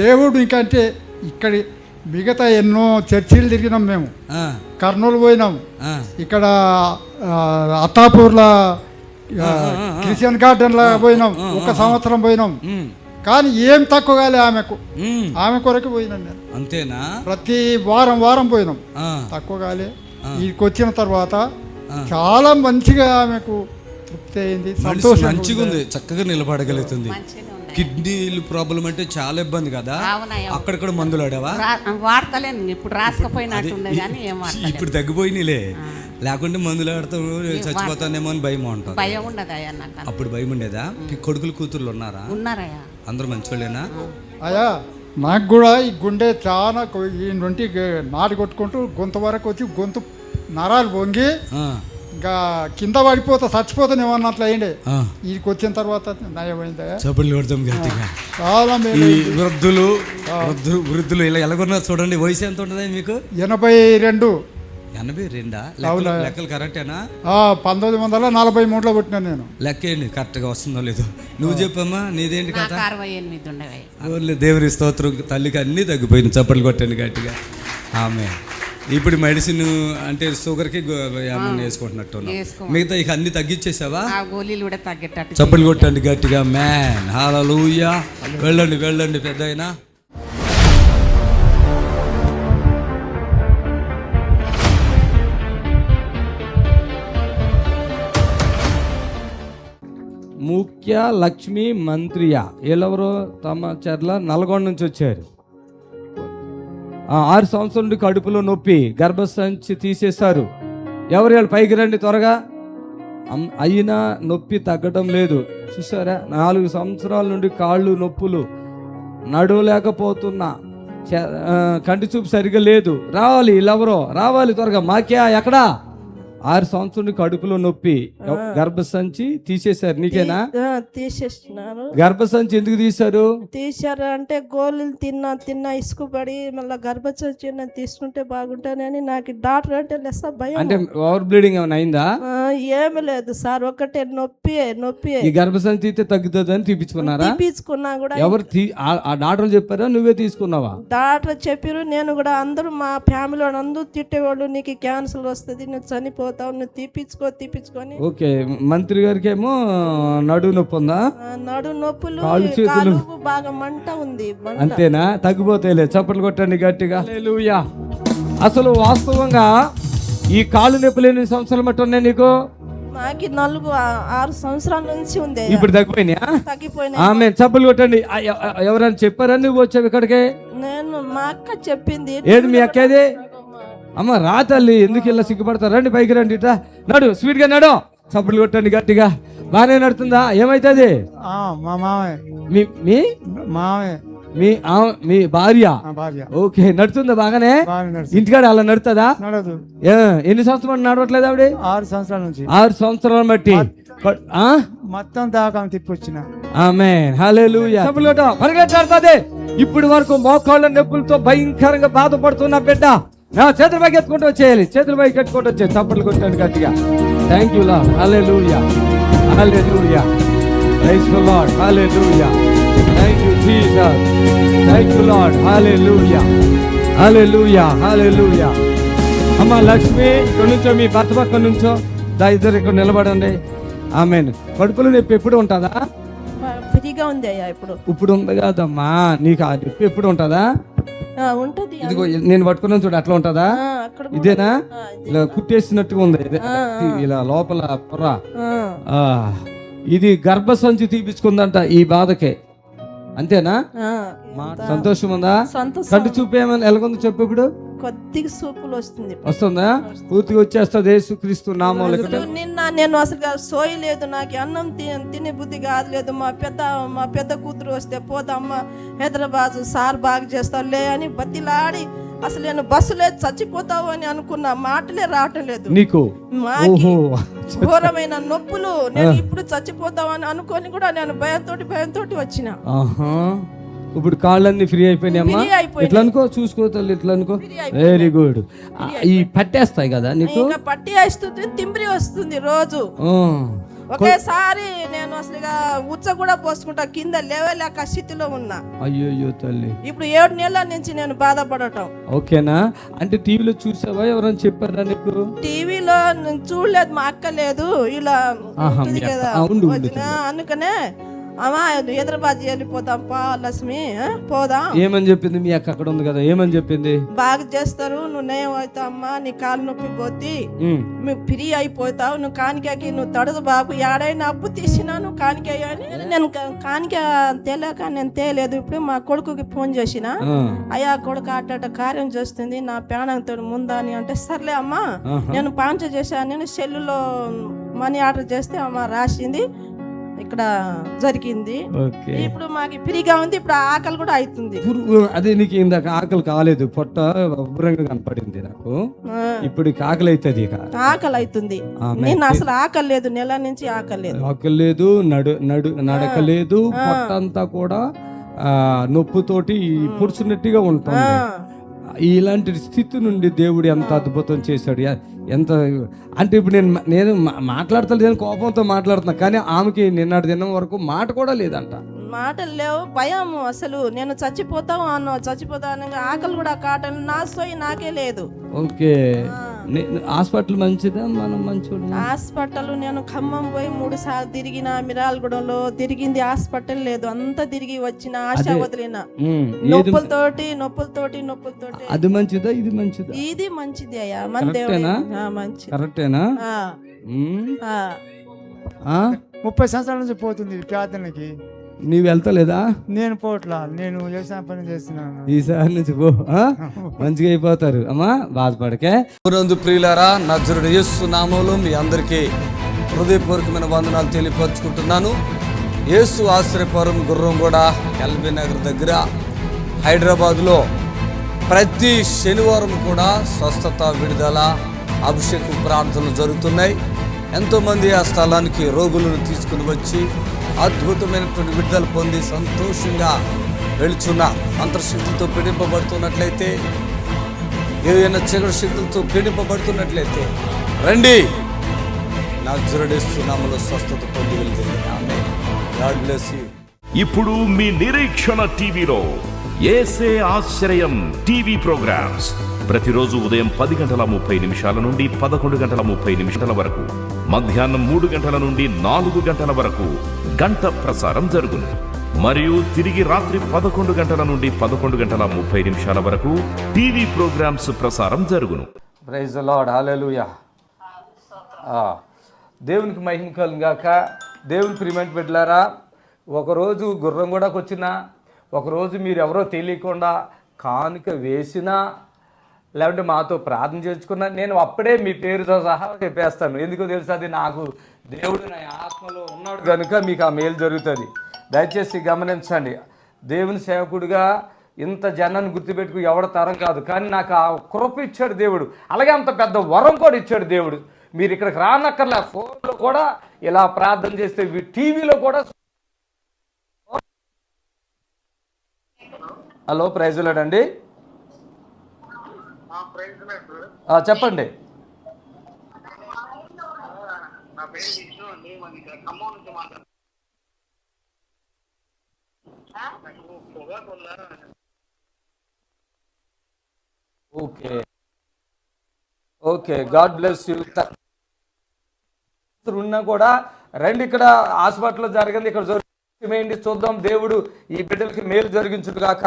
దేవుడు ఇంకంటే ఇక్కడ మిగతా ఎన్నో చర్చిలు తిరిగినాం మేము. కర్నూలు పోయినాం, ఇక్కడ అత్తాపూర్లో క్రిస్టియన్ గార్డెన్లో పోయినాం, 1 సంవత్సరం పోయినాం. కానీ ఏం తక్కువ కాలే ఆమె కొరకు పోయినాం నేను. అంతేనా? ప్రతి వారం పోయినాం, తక్కువ కాలే. వీడికి వచ్చిన తర్వాత చాలా మంచిగా ఆమెకు తృప్తి అయింది, సంతోషం, మంచిగా ఉంది, చక్కగా నిలబడగలుగుతుంది. కిడ్నీలు ప్రాబ్లం అంటే చాలా ఇబ్బంది కదా. అక్కడక్కడ మందులు ఆడావా? వాడతలేను ఇప్పుడు, రాసుకపోయినట్టుంది కానీ ఇప్పుడు తగ్గిపోయినాయిలే. లేకుంటే మందులు ఆడతావు చచ్చిపోతానేమో అని భయం ఉంటుంది. భయం ఉండదు అయ్యా నాకు. అప్పుడు భయం ఉండేదా? కొడుకులు కూతుర్లు ఉన్నారా? ఉన్నారయ్యా. అందరూ మంచోళ్ళేనా? అయ్యా, నాకు కూడా ఈ గుండె చాలా ఈ నుండి నాటి కొట్టుకుంటూ గొంతు వరకు వచ్చి గొంతు నరాలు పొంగి ఇంకా కింద పడిపోతా చచ్చిపోతాను ఏమన్నా అట్లా అయ్యిండే. వీడికి వచ్చిన తర్వాత నయమైందా? చప్పట్లు కొడతాం గట్టిగా. చాలా వృద్ధులు ఇలా ఎలాగొన్నారు చూడండి. వయసు ఎంత ఉంటుంది మీకు? 82. 82? లెక్కలు కరెక్టేనా? 1943లో పుట్టినాను నేను. లెక్క ఏంటి కరెక్ట్గా వస్తుందో లేదో నువ్వు చెప్పమ్మా, నీదేంటి కథ? 68 ఉండేవి. దేవుని స్తోత్రం, తల్లికి అన్నీ తగ్గిపోయింది. చప్పట్లు కొట్టండి గట్టిగా. ఆమె ఇప్పుడు మెడిసిన్ అంటే షుగర్కి ఏమన్నా వేసుకుంటున్నట్టు, మిగతా ఇక అన్ని తగ్గించేసావా? గోళీలు కూడా తగ్గేటట్టు. చప్పట్లు కొట్టండి గట్టిగా. మ్యాన్ హల్లెలూయా. వెళ్ళండి పెద్దయినా. ముఖ్య లక్ష్మి మంత్రియ వీళ్ళెవరో తమ చర్ల నల్గొండ నుంచి వచ్చారు. 6 సంవత్సరాల నుండి కడుపులో నొప్పి, గర్భసంచి తీసేశారు. ఎవరు పైకి రండి త్వరగా. అయినా నొప్పి తగ్గడం లేదు. చూసారా? 4 సంవత్సరాల నుండి కాళ్ళు నొప్పులు, నడవలేకపోతున్నా, కంటి చూపు సరిగా లేదు. రావాలి వీళ్ళెవరో, రావాలి త్వరగా. మాక్యా ఎక్కడా? 6 సంవత్సరం కడుపులో నొప్పి, గర్భసంచి తీసేశారు. నీకేనా? తీసేస్తున్నారు. గర్భసంచి ఎందుకు తీశారు? తీశారు అంటే గోళీలు తిన్నా ఇసుకుపడి మళ్ళీ గర్భసంచి తీసుకుంటే బాగుంటానని నాకు డాక్టర్ అంటే లెస్స భయం. అంటే ఓవర్ బ్లీడింగ్ ఏమైనా అయిందా? ఏమి లేదు సార్, ఒకటే నొప్పి. ఈ గర్భసంచి తీస్తే తగ్గుతుంది అని తీపించుకున్నారా? తీపించుకున్నా కూడా ఎవరు ఆ డాక్టర్లు చెప్పారా, నువ్వే తీసుకున్నావా? డాక్టర్ చెప్పారు. నేను కూడా అందరూ మా ఫ్యామిలీ అందరూ తిట్టేవాళ్ళు, నీకు క్యాన్సర్ వస్తుంది, నువ్వు చనిపోతావు, నువ్వు తీపించుకొని. ఓకే, మంత్రి గారికి ఏమో నడుము నొప్పి ఉందా? నడు నొప్పులు, కాళ్ళు చేతులు బాగా మంట ఉంది. అంతేనా? తగ్గిపోతాయిలే, చప్పట్లు కొట్టండి గట్టిగా. హల్లెలూయా. అసలు వాస్తవంగా ఈ కాళ్ళు నొప్పులు ఎన్ని సంవత్సరాలు బట్టి ఉన్నాయి నీకు? నాకు 4-6 సంవత్సరాల నుంచి ఉంది. ఇప్పుడు తగ్గిపోయినాయా? తగ్గిపోయినాయి. ఆమె చప్పట్లు కొట్టండి. ఎవరైనా చెప్పారా నువ్వు వచ్చావు ఇక్కడికి? నేను మా అక్క చెప్పింది. ఏది మీ అక్కేది? అమ్మ రా తల్లి, ఎందుకు ఇలా సిగ్గుపడతారు? రండి పైకి రండి, ఇట్లా నడు, స్వీట్ గా నడు, చప్పట్లు కొట్టండి గట్టిగా. బాగానే నడుతుందా? ఏమైతుంది? మా మామయ్య. మీ మామయ్య, మీ భార్య? భార్య. ఓకే, నడుతుందా బాగానే? ఇంటికాడ అలా నడుతుందా? నడదు. ఎన్ని సంవత్సరాలు నడవట్లేదు ఆవిడ? 6 సంవత్సరాల నుంచి. 6 సంవత్సరాలు బట్టి మొత్తం దాకా తిప్పొచ్చిన. ఆమేన్, హల్లెలూయా. పరిగెట్టాడుతుంది. ఇప్పుడు వరకు మోకాళ్ళ నొప్పులతో భయంకరంగా బాధపడుతున్న బిడ్డ నా చేతుల పైకి ఎత్తుకుంటూ వచ్చేయాలి, చేతుల పైకి ఎత్తుకుంటూ వచ్చేది. చప్పట్లు కొట్టాను గట్టిగా. Thank you lord, hallelujah, hallelujah, praise the lord, hallelujah, thank you Jesus, thank you lord, hallelujah, hallelujah, hallelujah. అమ్మ లక్ష్మి, ఇక్కడ నుంచో మీ భర్త పక్కన నుంచో ఇద్దరు ఇక్కడ నిలబడండి. ఆమేన్. కడుపులో నొప్పి ఎప్పుడు ఉంటుందా? ఫ్రీగా ఉంది అయ్యా ఇప్పుడు. ఇప్పుడు ఉంది కాదమ్మా, నీకు ఆ నొప్పి ఎప్పుడు ఉంటుందా? ఉంటది. ఇదిగో నేను పట్టుకున్నాను చూడు, అట్లా ఉంటుందా? ఇదేనా? ఇలా కుట్టేసినట్టుగా ఉంది, ఇలా లోపల పొర. ఇది గర్భసంచి తీపించుకుందంట ఈ బాధకే, అంతేనా? సంతోషం ఉందా? కంటి చూపు ఏమైనా ఎలాగుందో చెప్పు. ఇప్పుడు కొద్దిగా సూపులు వస్తుందా? పూర్తిగా వచ్చేస్తుంది యేసుక్రీస్తు నామములో. నిన్న నేను అసలు సోయలేదు, నాకు అన్నం తినే బుద్ధి కాదులేదు. మా పెద్ద కూతురు వస్తే పోదమ్మా హైదరాబాద్ సార్ బాగా చేస్తావు లే అని బతిలాడి, అసలు నేను బస్సులే చచ్చిపోతావు అని అనుకున్న, మాటలే రావటం లేదు నీకు. ఘోరమైన నొప్పులు. నేను ఇప్పుడు చచ్చిపోతావు అని అనుకొని కూడా నేను భయంతో వచ్చిన. ఇప్పుడు కాళ్ళన్నీ ఫ్రీ అయిపోయినాయమ్మా. ఇట్లా అనుకో, చూసుకో తల్లి, ఇట్లా అనుకో. Very good. ఈ పట్టేస్తాయి కదా నీకు? పట్టి వేస్తుంది, తింబ్రి వస్తుంది రోజు. ఒకేసారి నేను అసలు ఉచ్చ కూడా పోసుకుంటా, కింద లేవలేక స్థితిలో ఉన్నా. అయ్యో తల్లి, ఇప్పుడు 7 నెలల నుంచి నేను బాధపడటం. ఓకేనా? అంటే టీవీలో చూసావా? ఎవరైనా చెప్పారా నీకు? టీవీలో చూడలేదు, మా అక్క లేదు, ఇలా కదా అందుకనే అమ్మా హైదరాబాద్ వెళ్ళిపోతాం పా లక్ష్మి, పోదాం. ఏమని చెప్పింది మీ అక్క? అక్కడ ఉంది కదా, ఏమని చెప్పింది? బాగా చేస్తారు, నువ్వు నయం అవుతావు అమ్మా, నీ కాలు నొప్పి పోతే నువ్వు ఫ్రీ అయిపోతావు, నువ్వు కానికకి నువ్వు తడదు బాబు, ఏడైనా అప్పు తీసినా నువ్వు కానిక అని. నేను కానిక తెలియక నేను తేలేదు. ఇప్పుడు మా కొడుకుకి ఫోన్ చేసిన, అయ్యా కొడుకు అట్ట కార్యం చేస్తుంది, నా ప్రాణంతో ముందా అని అంటే, సర్లే అమ్మా నేను పాంచ చేశాను, నేను సెల్లులో మనీ ఆర్డర్ చేస్తే అమ్మ రాసింది, ఇక్కడ జరిగింది. ఇప్పుడు మాకు ఫ్రీగా ఉంది, ఇప్పుడు ఆకలి కూడా అవుతుంది. అదే నీకు ఇందాక ఆకలి కాలేదు, పొట్ట ఉబ్బరంగా కనపడింది నాకు. ఇప్పుడు ఆకలి అవుతుంది. ఆకలి అవుతుంది. నేను అసలు ఆకలి లేదు, నెల నుంచి ఆకలి లేదు, నడక లేదు, పొట్ట అంతా కూడా నొప్పుతోటి పుడుచున్నట్టుగా ఉంటుంది. ఇలాంటి స్థితి నుండి దేవుడు ఎంత అద్భుతం చేశాడు. ఎంత అంటే ఇప్పుడు నేను మాట్లాడతలేదు, కోపంతో మాట్లాడుతున్నా, కానీ ఆమెకి నిన్నటి దినం వరకు మాట కూడా లేదంట. మాటలు లేవు, భయం. అసలు నేను చచ్చిపోతావు ఆకలి కూడా కాటను, నా సోయి నాకే లేదు. ఓకే, హాస్పిటల్ మంచిదా? మనం మంచోడు. హాస్పిటల్ నేను ఖమ్మం పోయి 3 సార్లు తిరిగిన, మిరాల్గూడలో తిరిగింది, హాస్పిటల్ లేదు. అంతా తిరిగి వచ్చిన, ఆశ వదిలిన, నొప్పులతోటి. అది మంచిదా ఇది మంచిదా? ఇది మంచిది అయ్యా, మన దేవుడేనా? మంచి కరెక్టేనా? 30 సంవత్సరాల నుంచి పోతుంది ప్రార్థనకి. నీవు వెళ్తలేదా? నేను పోట్లా, నేను వ్యవసాయ పని చేస్తున్నాను. ఈసారి నుంచి పో, మంచిగా అయిపోతారు. అమ్మా బాధపడకే. ప్రియులారా, నజరుడు యేసు నామములో మీ అందరికీ హృదయపూర్వకమైన వందనాలు తెలియపరుచుకుంటున్నాను. యేసు ఆశ్రయపురం గుర్రంగూడ ఎల్బీ నగర్ దగ్గర హైదరాబాద్లో ప్రతి శనివారం కూడా స్వస్థత, విడుదల, అభిషేకం ప్రార్థనలు జరుగుతున్నాయి. ఎంతోమంది ఆ స్థలానికి రోగులను తీసుకుని వచ్చి అద్భుతమైనటువంటి విడుదల పొంది సంతోషంగా వెళుచున్న అంతర్శక్తులతో పీడింపబడుతున్నట్లయితే, ఏదైనా చీకటి శక్తులతో పీడింపబడుతున్నట్లయితే రండి, నజరేయుడేసు నామములో స్వస్థత పొంది వెళ్తుంది. ఆమేన్. God bless you. ఇప్పుడు మీ నిరీక్షణ టీవీలో యేసే ఆశ్రయం టీవీ ప్రోగ్రామ్స్ ప్రతిరోజు ఉదయం 10:30 నుండి 11:30 వరకు, మధ్యాహ్నం 3 గంటల నుండి 4 గంటల వరకు గంట ప్రసారం జరుగును. మరియు తిరిగి రాత్రి 11 గంటల నుండి 11:30 వరకు టీవీ ప్రోగ్రామ్స్ ప్రసారం జరుగును. Praise the lord. హల్లెలూయా. దేవునికి మహిమ కలుగాక. దేవుని ప్రియమైన బిడ్డలారా, ఒకరోజు గుర్రం కూడా వచ్చినా, ఒకరోజు మీరు ఎవరో తెలియకుండా కానుక వేసినా, లేదంటే మాతో ప్రార్థన చేసుకున్నా, నేను అప్పుడే మీ పేరుతో సహా చెప్పేస్తాను. ఎందుకో తెలుసు, అది నాకు దేవుడు నా ఆత్మలో ఉన్నాడు కనుక మీకు ఆ మేలు జరుగుతుంది. దయచేసి గమనించండి. దేవుని సేవకుడిగా ఇంత జనాన్ని గుర్తుపెట్టుకు ఎవడ తరం కాదు, కానీ నాకు ఆ కృప ఇచ్చాడు దేవుడు. అలాగే అంత పెద్ద వరం కూడా ఇచ్చాడు దేవుడు. మీరు ఇక్కడికి రానక్కర్లే, ఫోన్లో కూడా ఇలా ప్రార్థన చేస్తే, టీవీలో కూడా. హలో, ప్రైజ్ లార్డ్ అండి. చెప్పండి. Okay okay, God bless you. ఉన్నా కూడా రండి, ఇక్కడ హాస్పిటల్లో జరిగింది, ఇక్కడ జరుగుతుంది, చూద్దాం. దేవుడు ఈ బిడ్డలకి మేలు జరిగించుడు కాక.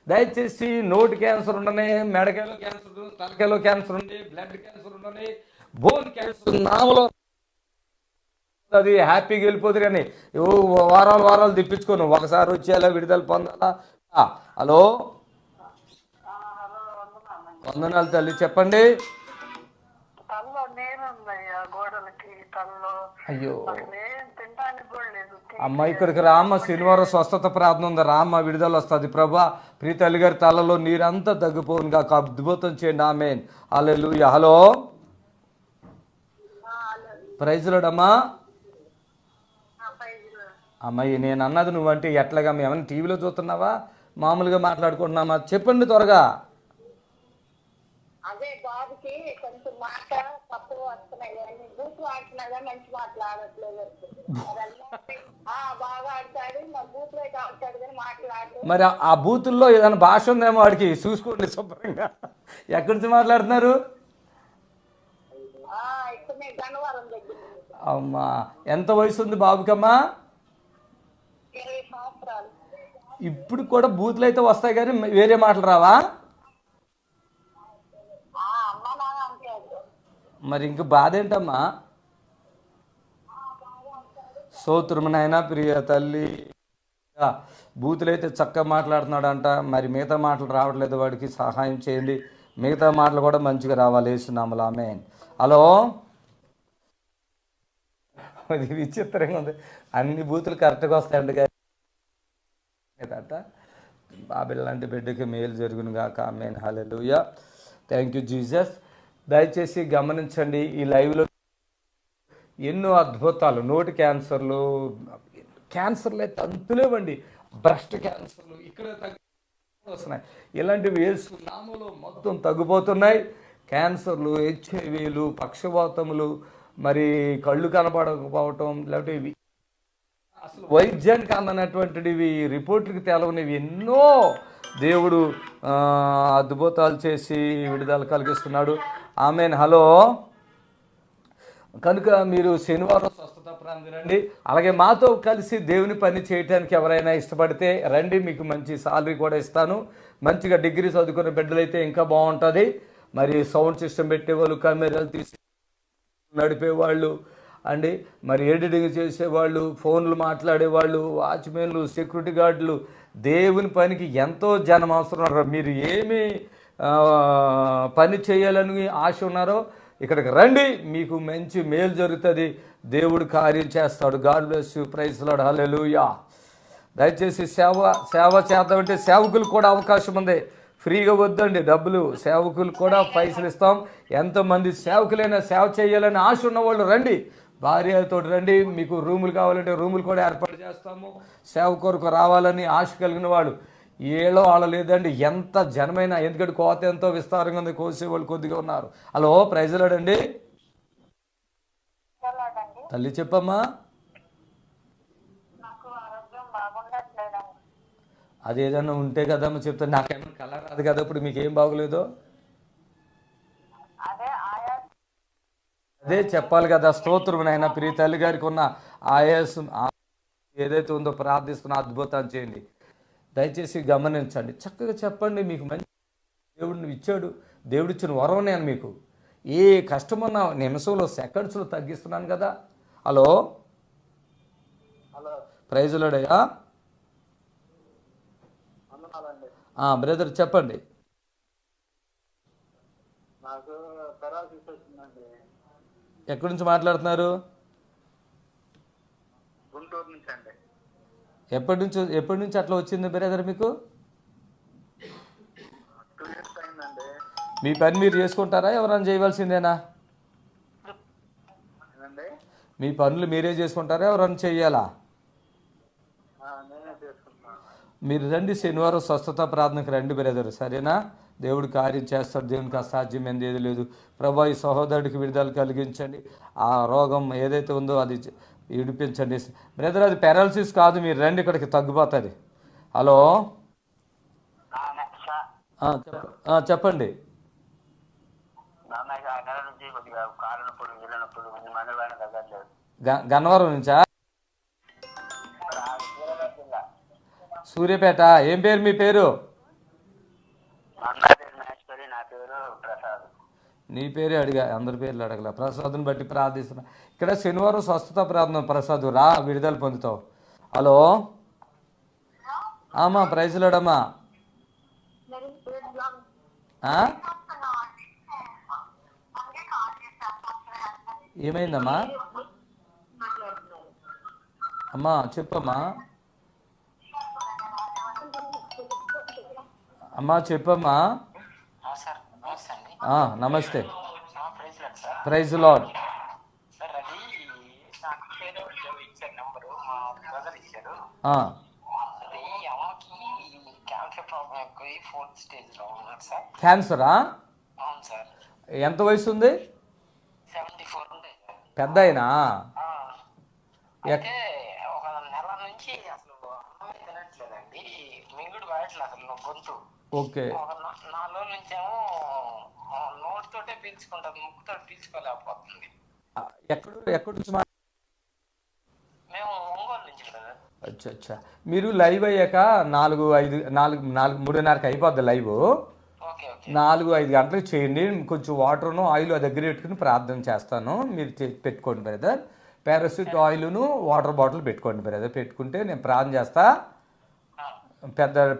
దయచేసి నోటి క్యాన్సర్ ఉండని, మెడకాయలో క్యాన్సర్, తలకాయలో క్యాన్సర్ ఉండి, బ్లడ్ క్యాన్సర్ ఉండని, బోన్ క్యాన్సర్ నామలో అది హ్యాపీగా వెళ్ళిపోతుంది. కానీ వారాలు తిప్పించుకోను, ఒకసారి వచ్చేలా విడుదల పొందాలా. హలో, వందనాలు తల్లి, చెప్పండి. అయ్యో అమ్మ, ఇక్కడికి రామ్మ, శనివారం స్వస్థత ప్రార్థన ఉంది, రామ్మ, విడుదల వస్తుంది. ప్రభా, ప్రీతి తల్లి గారి తలలో నీరంతా తగ్గిపోను కాక అద్భుతం చేయండి. ఆమేన్. హల్లెలూయా. హలో, ప్రైజ్ లార్డ్ అమ్మా. అమ్మాయి, నేను అన్నది నువ్వంటే ఎట్లాగా, ఏమన్నా టీవీలో చూస్తున్నావా, మామూలుగా మాట్లాడుకుంటున్నామా? చెప్పండి త్వరగా. అదే బాబుకి కొంచెం మాట తప్పులు వస్తున్నాయి, బూత్ ఆడుతున్నాగా, మంచి మాట్లాడట్లేదు. బాగా ఆడతాడు, మా బూత్ లో ఆడతాడు కానీ మాట్లాడు. మరి ఆ బూతుల్లో ఏదైనా భాష ఉందేమో వాడికి, చూసుకోండి శుభ్రంగా. ఎక్కడి నుంచి మాట్లాడుతున్నారు? గన్నవరం దగ్గర. అమ్మా, ఎంత వయసు ఉంది బాబుకమ్మా? 20 సంవత్సరాలు. ఇప్పుడు కూడా బూతులు అయితే వస్తాయి కానీ వేరే మాటలు రావా? మరి ఇంక బాధ ఏంటమ్మా? స్తోత్రము నాయనా. ప్రియ తల్లి, బూతులైతే చక్కగా మాట్లాడుతున్నాడంట, మరి మిగతా మాటలు రావట్లేదు, వాడికి సహాయం చేయండి. మిగతా మాటలు కూడా మంచిగా రావాలి యేసునామములో. ఆమేన్. హలో, అది విచిత్రంగా ఉంది, అన్ని బూతులు కరెక్ట్గా వస్తాయండి కదా. బాబిల్ లాంటి బిడ్డకి మేలు జరుగును గాక. Amen. Hallelujah. Thank you Jesus. దయచేసి గమనించండి, ఈ లైవ్లో ఎన్నో అద్భుతాలు. నోటి క్యాన్సర్లు అయితే అంతులేవండి, బ్రెస్ట్ క్యాన్సర్లు ఇక్కడ వస్తున్నాయి. ఇలాంటివి యేసు నామములో మొత్తం తగ్గిపోతున్నాయి. క్యాన్సర్లు, హెచ్ఐవీలు, పక్షవాతములు, మరి కళ్ళు కనపడకపోవటం, లేకపోతే ఇవి అసలు వైద్యానికి అందనటువంటివి, రిపోర్ట్కి తెలవనివి ఎన్నో దేవుడు అద్భుతాలు చేసి విడుదల కలిగిస్తున్నాడు. ఆమేన్. హలో, కనుక మీరు శనివారం స్వస్థత ప్రార్థన రండి. అలాగే మాతో కలిసి దేవుని పని చేయడానికి ఎవరైనా ఇష్టపడితే రండి, మీకు మంచి సాలరీ కూడా ఇస్తాను. మంచిగా డిగ్రీ చదువుకునే బిడ్డలైతే ఇంకా బాగుంటుంది. మరి సౌండ్ సిస్టమ్ పెట్టేవాళ్ళు, కెమెరాలు తీసి నడిపేవాళ్ళు అండి, మరి ఎడిటింగ్ చేసేవాళ్ళు, ఫోన్లు మాట్లాడేవాళ్ళు, వాచ్మెన్లు, సెక్యూరిటీ గార్డులు, దేవుని పనికి ఎంతో జనం అవసరం ఉన్నారు. మీరు ఏమి పని చేయాలని ఆశ ఉన్నారో ఇక్కడికి రండి, మీకు మంచి మేలు జరుగుతుంది, దేవుడు కార్యం చేస్తాడు. God bless you. Praise lord. Hallelujah. దయచేసి సేవ చేద్దామంటే సేవకులు కూడా అవకాశం ఉంది. ఫ్రీగా వద్దండి డబ్బులు. సేవకులు కూడా పైసలు ఇస్తాం. ఎంతమంది సేవకులైనా సేవ చేయాలని ఆశ ఉన్న వాళ్ళు రండి, భార్యతో రండి. మీకు రూములు కావాలంటే రూములు కూడా ఏర్పాటు చేస్తాము. సేవ కొరకు రావాలని ఆశ కలిగిన వాళ్ళు ఏలో వాళ్ళ లేదండి, ఎంత జనమైనా. ఎందుకంటే కోత ఎంతో విస్తారంగా ఉంది, కోసేవాళ్ళు కొద్దిగా ఉన్నారు. హలో, ప్రైజ్లాడండి తల్లి, చెప్పమ్మా. అది ఏదన్నా ఉంటే కదమ్మా చెప్తాను. నాకేమన్నా కళ రాదు కదా, ఇప్పుడు మీకేం బాగోలేదో అదే చెప్పాలి కదా. స్తోత్రం నాయన. ప్రియ తల్లి గారికి ఉన్న ఆయాసం ఏదైతే ఉందో ప్రార్థిస్తున్న అద్భుతాన్ని చేయండి. దయచేసి గమనించండి, చక్కగా చెప్పండి. మీకు మంచి దేవుడిని ఇచ్చాడు, దేవుడిచ్చిన వరం నేను మీకు ఏ కష్టమన్నా నిమిషంలో సెకండ్స్లో తగ్గిస్తున్నాను కదా. హలో, ప్రైజులాడయ్యా. బ్రదర్ చెప్పండి. ఎక్కడి నుంచి మాట్లాడుతున్నారు? గుంటూరు నుంచి అండి. ఎప్పటి నుంచి అట్లా వచ్చింది బ్రదర్ మీకు? 2 years అయిందండి. మీ పని మీరు చేసుకుంటారా, ఎవరైనా చేయవలసిందేనా? మీ పనులు మీరే చేసుకుంటారా, ఎవరైనా చెయ్యాలా? నేనే చేసుకుంటాను. మీరు రండి, శనివారం స్వస్థత ప్రార్థనకు రండి బ్రదర్, సరేనా? దేవుడు కార్యం చేస్తాడు, దేవునికి అసాధ్యమైనది ఏది లేదు. ప్రభా, ఈ సహోదరుడికి విడుదల కలిగించండి. ఆ రోగం ఏదైతే ఉందో అది విడిపించండి బ్రదర్. అది పారాలసిస్ కాదు, మీరు రండి, ఇక్కడికి తగ్గిపోతుంది. హలో, చెప్పండి. గన్నవరం నుంచా? సూర్యాపేట. ఏం పేరు మీ పేరు? నీ పేరే అడిగా, అందరి పేర్లు అడగల. ప్రసాద్ని బట్టి ప్రార్థిస్తున్నా. ఇక్కడ శనివారం స్వస్థత ప్రార్థన. ప్రసాద్ రా, విడుదల పొందుతావు. హలో, ఆమా, ప్రైజ్లాడమ్మా. ఏమైందమ్మా? అమ్మా చెప్పమ్మా. అమ్మా చెప్పమ్మా. నమస్తే. Praise lord. క్యాన్సరా? ఎంత వయసు ఉంది? పెద్ద అయినా? ఓకే. ఎక్కడి నుంచి? అచ్చా అచ్చా. మీరు లైవ్ అయ్యాక 3:30కి అయిపోద్ది లైవ్. 4-5 గంటలకు చేయండి. కొంచెం వాటర్ను ఆయిల్ దగ్గర పెట్టుకుని ప్రార్థన చేస్తాను. మీరు పెట్టుకోండి బ్రదర్. పారాసిట్ ఆయిల్ను వాటర్ బాటిల్ పెట్టుకోండి బ్రదర్. పెట్టుకుంటే నేను ప్రార్థన చేస్తా.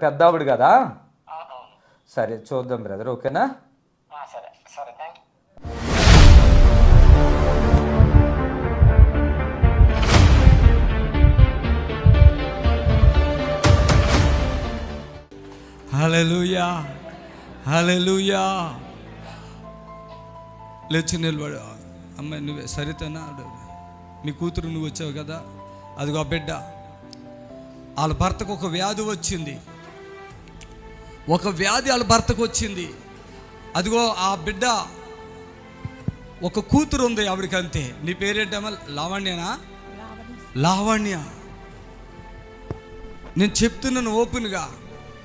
పెద్దవాడు కదా. సరే, చూద్దాం బ్రదర్. ఓకేనా? హల్లెలూయా, హల్లెలూయా. లేచి నిలబడు. అమ్మాయి నువ్వే సరితేనా? మీ కూతురు నువ్వు వచ్చావు కదా, అదిగో బిడ్డ. వాళ్ళ భర్తకు ఒక వ్యాధి వచ్చింది. వాళ్ళ భర్తకు వచ్చింది. అదిగో ఆ బిడ్డ ఒక కూతురు ఉంది ఆవిడకి, అంతే. నీ పేరేంటమ్మా? లావణ్యనా? లావణ్య. నేను చెప్తున్నాను ఓపెన్గా,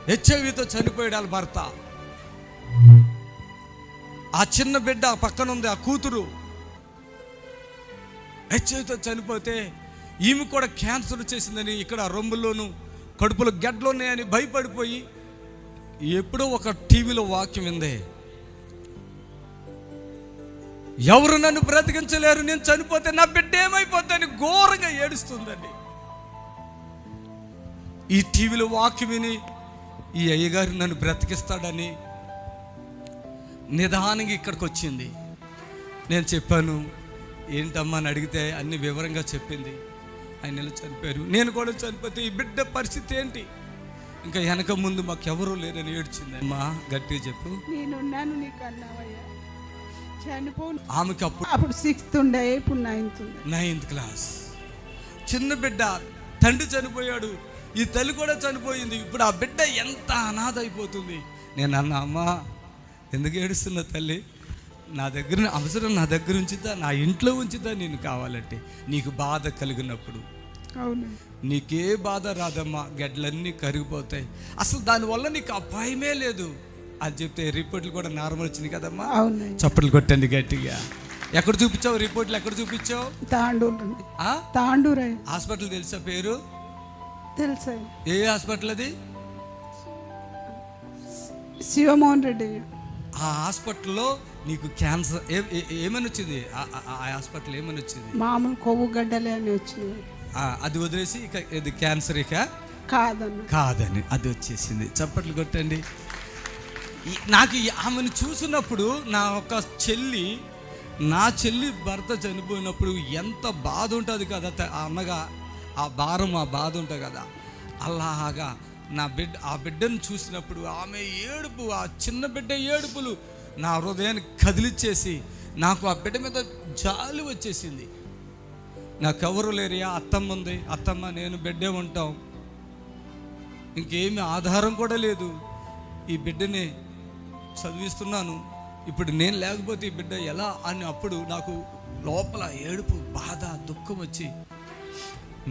హెచ్ఐవితో చనిపోయాడు వాళ్ళ భర్త. ఆ చిన్న బిడ్డ పక్కన ఉంది, ఆ కూతురు హెచ్ఐవితో చనిపోతే ఈమె కూడా క్యాన్సర్ వచ్చేసిందని, ఇక్కడ రొమ్ముల్లోనూ కడుపులో గడ్డలు ఉన్నాయని భయపడిపోయి ఎప్పుడో ఒక టీవీలో వాక్యం విందే, ఎవరు నన్ను బ్రతికించలేరు, నేను చనిపోతే నా బిడ్డ ఏమైపోతుందని ఘోరంగా ఏడుస్తుందండి. ఈ టీవీలో వాక్యం విని ఈ అయ్యగారు నన్ను బ్రతికిస్తాడని నిదానంగా ఇక్కడికి వచ్చింది. నేను చెప్పాను, ఏంటమ్మా అని అడిగితే అన్ని వివరంగా చెప్పింది. ఆయన నెల చనిపోయారు, నేను కూడా చనిపోతే ఈ బిడ్డ పరిస్థితి ఏంటి? ఇంకా వెనక ముందు మాకెవరూ లేరని ఏడ్చింది. అమ్మా గట్టిగా చెప్పు. నేనున్నాను నీకు అన్నావయ్యా. చనిపోను. ఆమెకి అప్పుడు 6th ఉండే, ఇప్పుడు 9th ఉంది. 9th class. చిన్న బిడ్డ, తండ్రి చనిపోయాడు, ఈ తల్లి కూడా చనిపోయింది. ఇప్పుడు ఆ బిడ్డ ఎంత అనాథ అయిపోతుంది. నేను అన్నా, అమ్మా ఎందుకు ఏడుస్తున్న తల్లి, నా దగ్గర అవసరం నా దగ్గర ఉంచుతా, నా ఇంట్లో ఉంచుతా నేను కావాలంటే. నీకు బాధ కలిగినప్పుడు అవును, నీకే బాధ రాదమ్మా, గడ్డలన్నీ కరిగిపోతాయి, అసలు దానివల్ల నీకు అపాయమే లేదు అని చెప్తే రిపోర్ట్లు కూడా నార్మల్ వచ్చింది కదమ్మా. అవును. చప్పట్లు కొట్టండి గట్టిగా. ఎక్కడ చూపించావు రిపోర్ట్లు, ఎక్కడ చూపించావు? తాండూరు హాస్పిటల్ తెలుసా పేరు? తెలుసా. ఏ హాస్పిటల్ అది? శివమోహన్ రెడ్డి. ఆ హాస్పిటల్లో నీకు క్యాన్సర్ ఏమని వచ్చింది? ఆ హాస్పిటల్ ఏమని వచ్చింది? మామూలు కొవ్వు గడ్డలే అని వచ్చింది. అది వదిలేసి ఇక ఇది క్యాన్సర్ ఇక కాదని అది వచ్చేసింది. చప్పట్లు కొట్టండి. నాకు ఆమెను చూసినప్పుడు నా చెల్లి భర్త చనిపోయినప్పుడు ఎంత బాధ ఉంటుంది కదా అన్నగా, ఆ భారం ఆ బాధ ఉంటుంది కదా, అలాగా ఆ బిడ్డను చూసినప్పుడు ఆమె ఏడుపు, ఆ చిన్న బిడ్డ ఏడుపులు నా హృదయాన్ని కదిలిచ్చేసి నాకు ఆ బిడ్డ మీద జాలి వచ్చేసింది. నాకెవరు లేరియా, అత్తమ్మ ఉంది, అత్తమ్మ నేను బిడ్డే ఉంటాం, ఇంకేమి ఆధారం కూడా లేదు, ఈ బిడ్డని చదివిస్తున్నాను, ఇప్పుడు నేను లేకపోతే ఈ బిడ్డ ఎలా అని అప్పుడు నాకు లోపల ఏడుపు, బాధ, దుఃఖం వచ్చి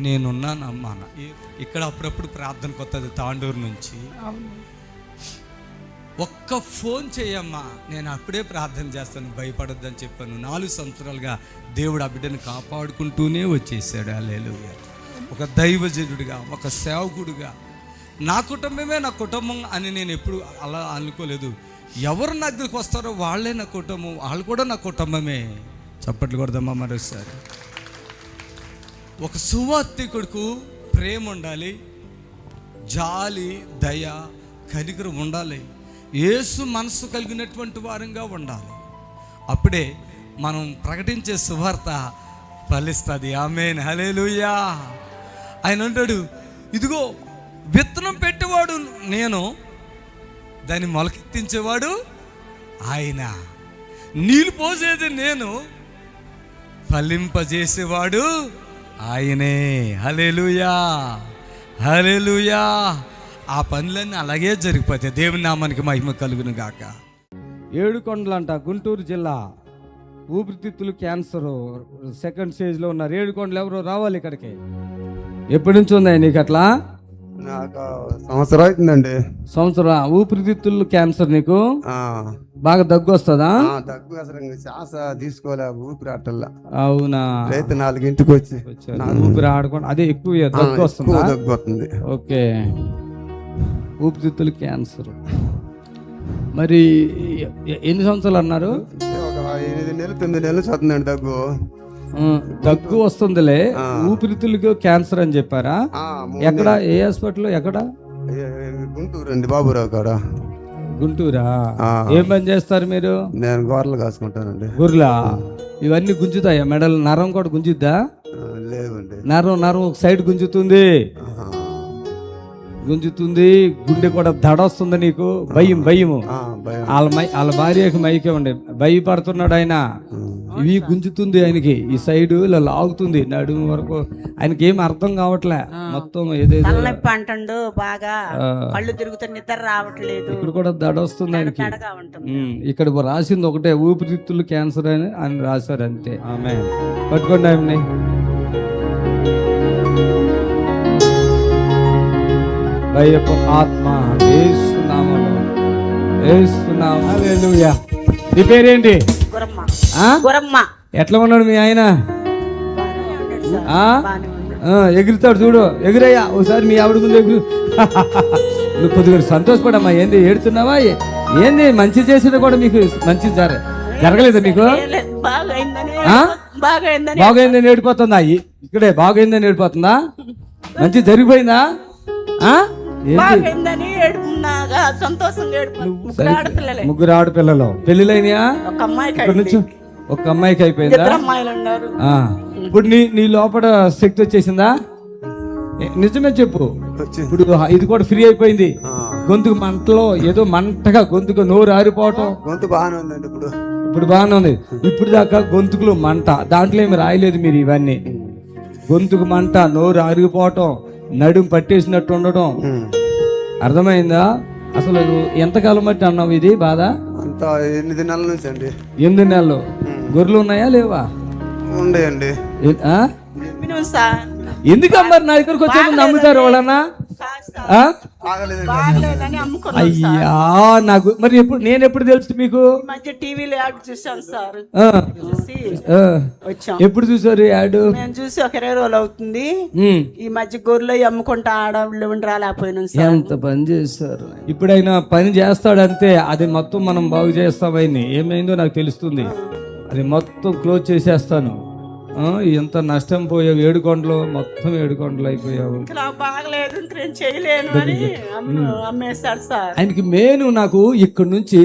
నేనున్నాను అమ్మా. ఇక్కడ అప్పుడప్పుడు ప్రార్థనకు వస్తుంది తాండూరు నుంచి. ఒక్క ఫోన్ చేయమ్మా, నేను అప్పుడే ప్రార్థన చేస్తాను, భయపడొద్దని చెప్పాను. 4 సంవత్సరాలుగా దేవుడు ఆ బిడ్డను కాపాడుకుంటూనే వచ్చేసాడు. హల్లెలూయా. ఒక దైవజనుడిగా, ఒక సేవకుడిగా, నా కుటుంబమే నా కుటుంబం అని నేను ఎప్పుడు అలా అనుకోలేదు. ఎవరు నా దగ్గరికి వస్తారో వాళ్ళే నా కుటుంబం, వాళ్ళు కూడా నా కుటుంబమే. చప్పట్లు కొడదామా మరోసారి. ఒక సువార్తికుడికి ప్రేమ ఉండాలి, జాలి, దయ, కనికరం ఉండాలి, యేసు మనసు కలిగినటువంటి వారంగా ఉండాలి. అప్పుడే మనం ప్రకటించే సువార్త ఫలిస్తుంది. ఆమేన్, హల్లెలూయా. ఆయన అంటాడు, ఇదిగో విత్తనం పెట్టేవాడు నేను, దాన్ని మొలకెత్తించేవాడు ఆయన, నీళ్ళు పోసేది నేను, ఫలింపజేసేవాడు ఆయనే. హల్లెలూయా, హల్లెలూయా. ఆ పనులన్నీ అలాగే జరిగిపోతాయి. దేవుని నామానికి మహిమ కలుగును గాక. 7 కొండలంట, గుంటూరు జిల్లా. ఊపిరితిత్తులు క్యాన్సరు 2nd స్టేజ్లో ఉన్నారు. 7 కొండలు ఎవరు రావాలి ఇక్కడికి? ఎప్పటి నుంచి ఉందా నీకు అట్లా? నాకు సంవత్సరం అవుతుందండి. సంవత్సరం. ఊపిరితిత్తులు క్యాన్సర్ నీకు బాగా దగ్గు వస్తుందా? దగ్గు అసలు శ్వాస తీసుకోలే, ఊపిరి ఆటల్లా. అవునా? రైతు 4ంటికి వచ్చి ఊపిరి ఆడకుండా అదే ఎక్కువ దగ్గు వస్తుంది. దగ్గు వస్తుంది. ఓకే, ఊపిరితిత్తులు క్యాన్సర్. మరి ఎన్ని సంవత్సరాలు అన్నారు? ఒక 8 నెలలు 9 నెలలు వస్తుందండి దగ్గు. దగ్గు వస్తుందిలే, ఊపిరితిత్తులకు క్యాన్సర్ అని చెప్పారా? ఎక్కడ, ఏ హాస్పిటల్, ఎక్కడ? గుంటూరు అండి, బాబురావు కాడ. గుంటూరా? ఏం పని చేస్తారు మీరు? నేను గొర్రెలు కాసుకుంటానండి. గొర్రెలా? ఇవన్నీ గుంజుతాయా? మెడలు నరం కూడా గుంజుద్దా? లేవండి. నరం ఒక సైడ్ గుంజుతుంది, గుండె కూడా దడ వస్తుంది నీకు. భయము. వాళ్ళ భార్యకి మైకే ఉండే, భయపడుతున్నాడు ఆయన. ఇవి గుంజుతుంది ఆయనకి, ఈ సైడ్ ఇలా లాగుతుంది నడుము వరకు. ఆయనకి ఏం అర్థం కావట్లే, మొత్తం ఏదేదో అంటుండు, బాగా కళ్ళు తిరుగుతున్న, నిద్ర రావట్లేదు. ఇక్కడ కూడా దడ వస్తుంది ఆయనకి. ఇక్కడ రాసింది ఒకటే, ఊపిరితిత్తులు క్యాన్సర్ అని ఆయన రాశారు అంతే. ఆమె పట్టుకోండి ఆమెని. భయపు ఆత్మ యేసునామములో, యేసునామములో. హల్లెలూయా. నీ పేరేంటి? గురమ్మ. ఎట్లా ఉన్నాడు మీ ఆయన? ఎగురుతాడు చూడు, ఎగురయ్యా ఒకసారి మీ ఆవిడ ముందు ఎగురు. నువ్వు కొద్దిగా సంతోషపడమ్మా. ఏంది ఏడుతున్నావా? ఏంది మంచి చేసినా కూడా మీకు మంచి జరగలేదా మీకు? బాగైందని ఏడిపోతుందా? ఇక్కడే బాగైందని ఏడిపోతుందా? మంచి జరిగిపోయిందా? ముగ్గురు ఆడపిల్లలు పెళ్లిలైనయా? ఒక అమ్మాయికి అయిపోయిందా? ఇప్పుడు నీ లోపల శక్తి వచ్చేసిందా? నిజమే చెప్పు. ఇప్పుడు ఇది కూడా ఫ్రీ అయిపోయింది. గొంతుకు మంటలో ఏదో మంటగా గొంతుకు నోరు ఆరిపోవటం. గొంతు బాగానే ఉందండి ఇప్పుడు బాగానే ఉంది. ఇప్పుడు దాకా గొంతుకులో మంట, దాంట్లో ఏమి రాయలేదు మీరు ఇవన్నీ. గొంతుకు మంట, నోరు ఆరిగిపోవటం, నడుము పట్టేసినట్టు ఉండటం, అర్థమైందా? అసలు ఎంతకాలం బట్టి అన్నావు ఇది బాధ? అంతా 8 నెలల నుంచి అండి. 8 నెలలు. గొర్రెలు ఉన్నాయా లేవా? ఉండేయండి. ఎందుకు అమ్మారు? నా దగ్గరకు వచ్చే ముందు అమ్ముతారు వాళ్ళన్నా? అయ్యా, నాకు మరి నేను ఎప్పుడు తెలుసు మీకు? టీవీలో యాడ్ చూసాను సార్. ఎప్పుడు చూసారు యాడ్? నేను చూసి ఒక 20 రోజులు అవుతుంది. ఈ మధ్య గొర్రెలు అమ్ముకుంటా ఆడవాళ్ళు రాలేకపోయినా. ఎంత పని చేస్తారు. ఇప్పుడైనా పని చేస్తాడంతే, అది మొత్తం మనం బాగు చేస్తామని. ఏమైందో నాకు తెలుస్తుంది. అది మొత్తం క్లోజ్ చేసేస్తాను. ఎంత నష్టం పోయావు. 7 కొండలు మొత్తం 7 కొండలు అయిపోయావు. బాగలేదు, నేను చేయలేను అని అమ్మేశాడు సార్. ఆయనకి మెయిన్ నాకు ఇక్కడ నుంచి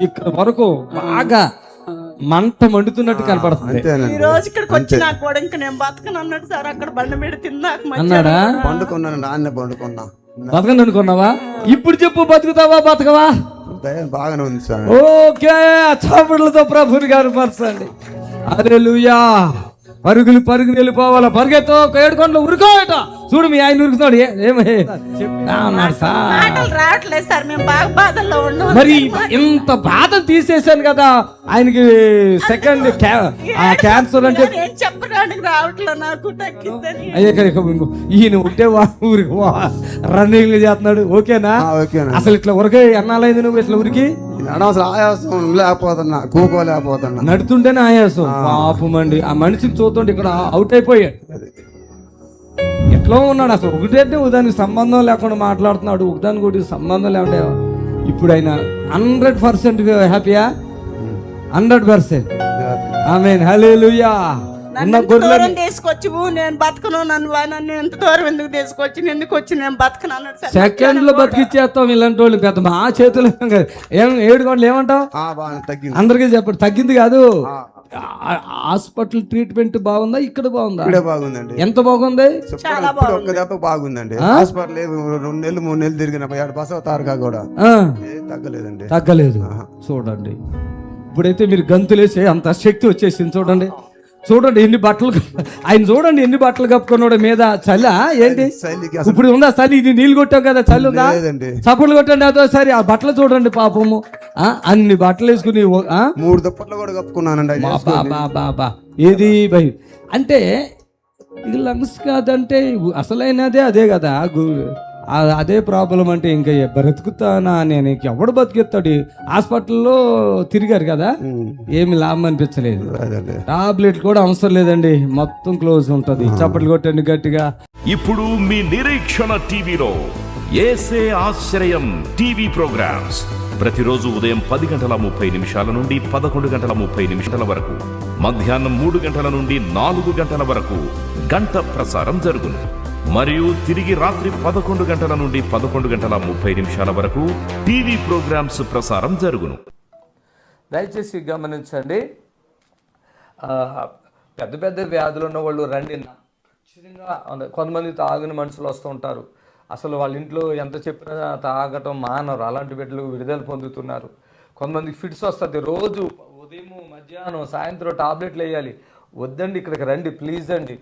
ఇక్కడ వరకు బాగా మంట మండుతున్నట్టు కనపడుతుంది. ఈ రోజు ఇక్కడికి వచ్చి నాకు కూడా ఇంకా నేను బతకను అన్నాడు సార్. అక్కడ బండ మీద తిన్నాక అన్నాడా? బతకను అనుకున్నావా? ఇప్పుడు చెప్పు, బతుకుతావా బతకవా? బాగానే ఉంది సార్. ఓకే, చాపట్లతో ప్రభుని గారు పరచండి. హల్లెలూయా. పరుగులు వెళ్ళిపోవాలా, పరిగెత్తో 7 కొండలు ఉరుకోట. చూడు మీ ఆయన ఉరుకుతాడు. రావట్లేదు సార్, మేము బాగా బాధల్లో ఉన్నాం. మరి ఇంత బాధ తీసేసాను కదా ఆయనకి. సెకండ్ క్యాన్సర్ అంటే చెప్పడానికి రావట్లేదు నాకు, తగ్గిందని. ఈయన ఉంటే ఊరికి రన్నింగ్ చేస్తున్నాడు. ఓకేనా? అసలు ఇట్లా ఉరకే ఎన్నాలైంది నువ్వు ఇట్లా ఉరికి? ఆయాసం లేకపోతున్నా, కూకోలేకపోతున్నా. నడుతుంటేనే ఆయాసం. పాపం అండి, ఆ మనిషిని చూస్తుంటే ఇక్కడ అవుట్ అయిపోయాడు. ఎట్లా ఉన్నాడు అసలు. ఒకటైతే దానికి సంబంధం లేకుండా మాట్లాడుతున్నాడు, ఒకదానికి ఒకటి సంబంధం లేకుండా. ఇప్పుడు ఆయన 100% హ్యాపీయా? 100%. ఆమేన్, హల్లెలూయా. దూరం తీసుకొచ్చి నేను బతకను, నన్ను ఎంత దూరం ఎందుకు తీసుకొచ్చి ఎందుకు వచ్చి నేను బతకను అన్నాడు. సెకండ్ లో బతికిచ్చేస్తాం ఇలాంటి వాళ్ళు. పెద్ద మా చేతులు 7 గంటలు ఏమంటావు? అందరికీ చెప్పండి. తగ్గింది కాదు. హాస్పిటల్ ట్రీట్మెంట్ బాగుందా? ఇక్కడ బాగుందా? బాగుందండి. ఎంత బాగుంది? ఒక్క దెబ్బ బాగుందండి. హాస్పిటల్ 2 నెలలు 3 నెలలు తిరిగిన 7 బసవ తారకా కూడా తగ్గలేదండి. తగ్గలేదు. చూడండి, ఇప్పుడైతే మీరు గంతులేసే అంత శక్తి వచ్చేసింది. చూడండి ఎన్ని బట్టలు. ఆయన చూడండి ఎన్ని బట్టలు కప్పుకున్నాడు మీద. చలి ఏంటి ఇప్పుడు ఉందా? చలి ఇది నీళ్ళు కొట్టాం కదా, చలి ఉందా? చప్పట్లు కొట్టండి అదోసారి. ఆ బట్టలు చూడండి పాపము. అన్ని బట్టలు వేసుకుని 3 దుప్పట్లు కూడా కప్పుకున్నానండి. బాబా ఏది భయ్ అంటే ఇది లంగ్స్ కాదంటే అసలైనదే అదే కదా. అదే ప్రాబ్లం అంటే ఇంకా బ్రతుకుతానా నేను? ఎవడు బతికిస్తాడు? హాస్పిటల్లో తిరిగారు కదా, ఏమి లాభం అనిపించలేదు. టాబ్లెట్లు కూడా అవసరం లేదండి, మొత్తం క్లోజ్ ఉంటుంది. చప్పట్లు కొట్టండి గట్టిగా. ఇప్పుడు మీ నిరీక్షణ టీవీలో యేసే ఆశ్రయం టీవీ ప్రోగ్రామ్స్ ప్రతిరోజు ఉదయం 10:30 నుండి 11:30 వరకు, మధ్యాహ్నం 3 గంటల నుండి 4 గంటల వరకు గంట ప్రసారం జరుగును. మరియు తిరిగి రాత్రి 11 గంటల నుండి 11:30 వరకు టీవీ ప్రోగ్రామ్స్ ప్రసారం జరుగును. దయచేసి గమనించండి, పెద్ద పెద్ద వ్యాధులు ఉన్న వాళ్ళు రండి. ఖచ్చితంగా కొంతమంది తాగిన మనుషులు వస్తూ ఉంటారు. అసలు వాళ్ళ ఇంట్లో ఎంత చెప్పినా తాగటం మానరు. అలాంటి బిడ్డలు విడుదల పొందుతున్నారు. కొంతమందికి ఫిట్స్ వస్తుంది. రోజు ఉదయం మధ్యాహ్నం సాయంత్రం టాబ్లెట్లు వేయాలి. వద్దండి, ఇక్కడికి రండి ప్లీజ్ అండి.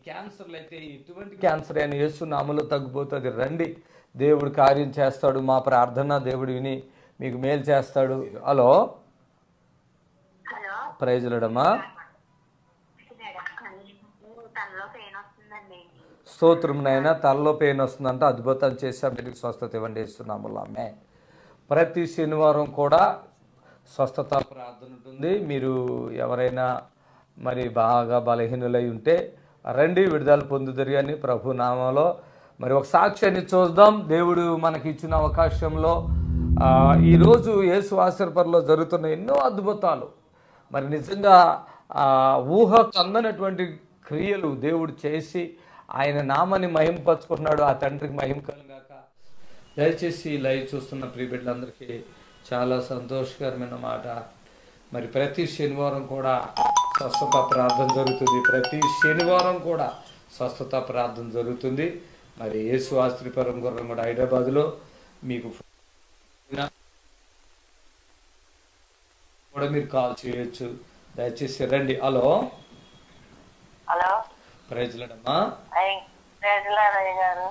క్యాన్సర్లు అయితే ఎటువంటి క్యాన్సర్ అయినా యేసు నామములో తగ్గిపోతుంది. రండి, దేవుడు కార్యం చేస్తాడు. మా ప్రార్థన దేవుడు విని మీకు మేలు చేస్తాడు. హలో, ప్రైజ్ లార్డమ్మా. స్తోత్రం నాయనా. తలలో పెయిన్ వస్తుందంటే అద్భుతం చేసా, మీరు స్వస్థత ఇవ్వండి ఇస్తున్నాములా. ఆమె ప్రతి శనివారం కూడా స్వస్థత ప్రార్థన ఉంటుంది. మీరు ఎవరైనా మరి బాగా బలహీనులై ఉంటే రండి, విడుదల పొందుదరు అని ప్రభు నామంలో. మరి ఒక సాక్ష్యాన్ని చూద్దాం. దేవుడు మనకి ఇచ్చిన అవకాశంలో ఈరోజు యేసు ఆశ్రయపరలో జరుగుతున్న ఎన్నో అద్భుతాలు, మరి నిజంగా ఊహ కందనటువంటి క్రియలు దేవుడు చేసి ఆయన నామాన్ని మహింపరుచుకుంటున్నాడు. ఆ తండ్రికి మహిమ కలుగాక. దయచేసి లైవ్ చూస్తున్న ప్రియ బిడ్డలందరికీ చాలా సంతోషకరమైన మాట. మరి ప్రతి శనివారం కూడా స్వస్థత ప్రార్థన జరుగుతుంది. ప్రతి శనివారం కూడా స్వస్థత ప్రార్థన జరుగుతుంది. మరి యేసు ఆస్త్రిపురం గుర్రం కూడా హైదరాబాద్లో మీకు కూడా మీరు కాల్ చేయొచ్చు. దయచేసి రండి. Hello hello, praise Lord.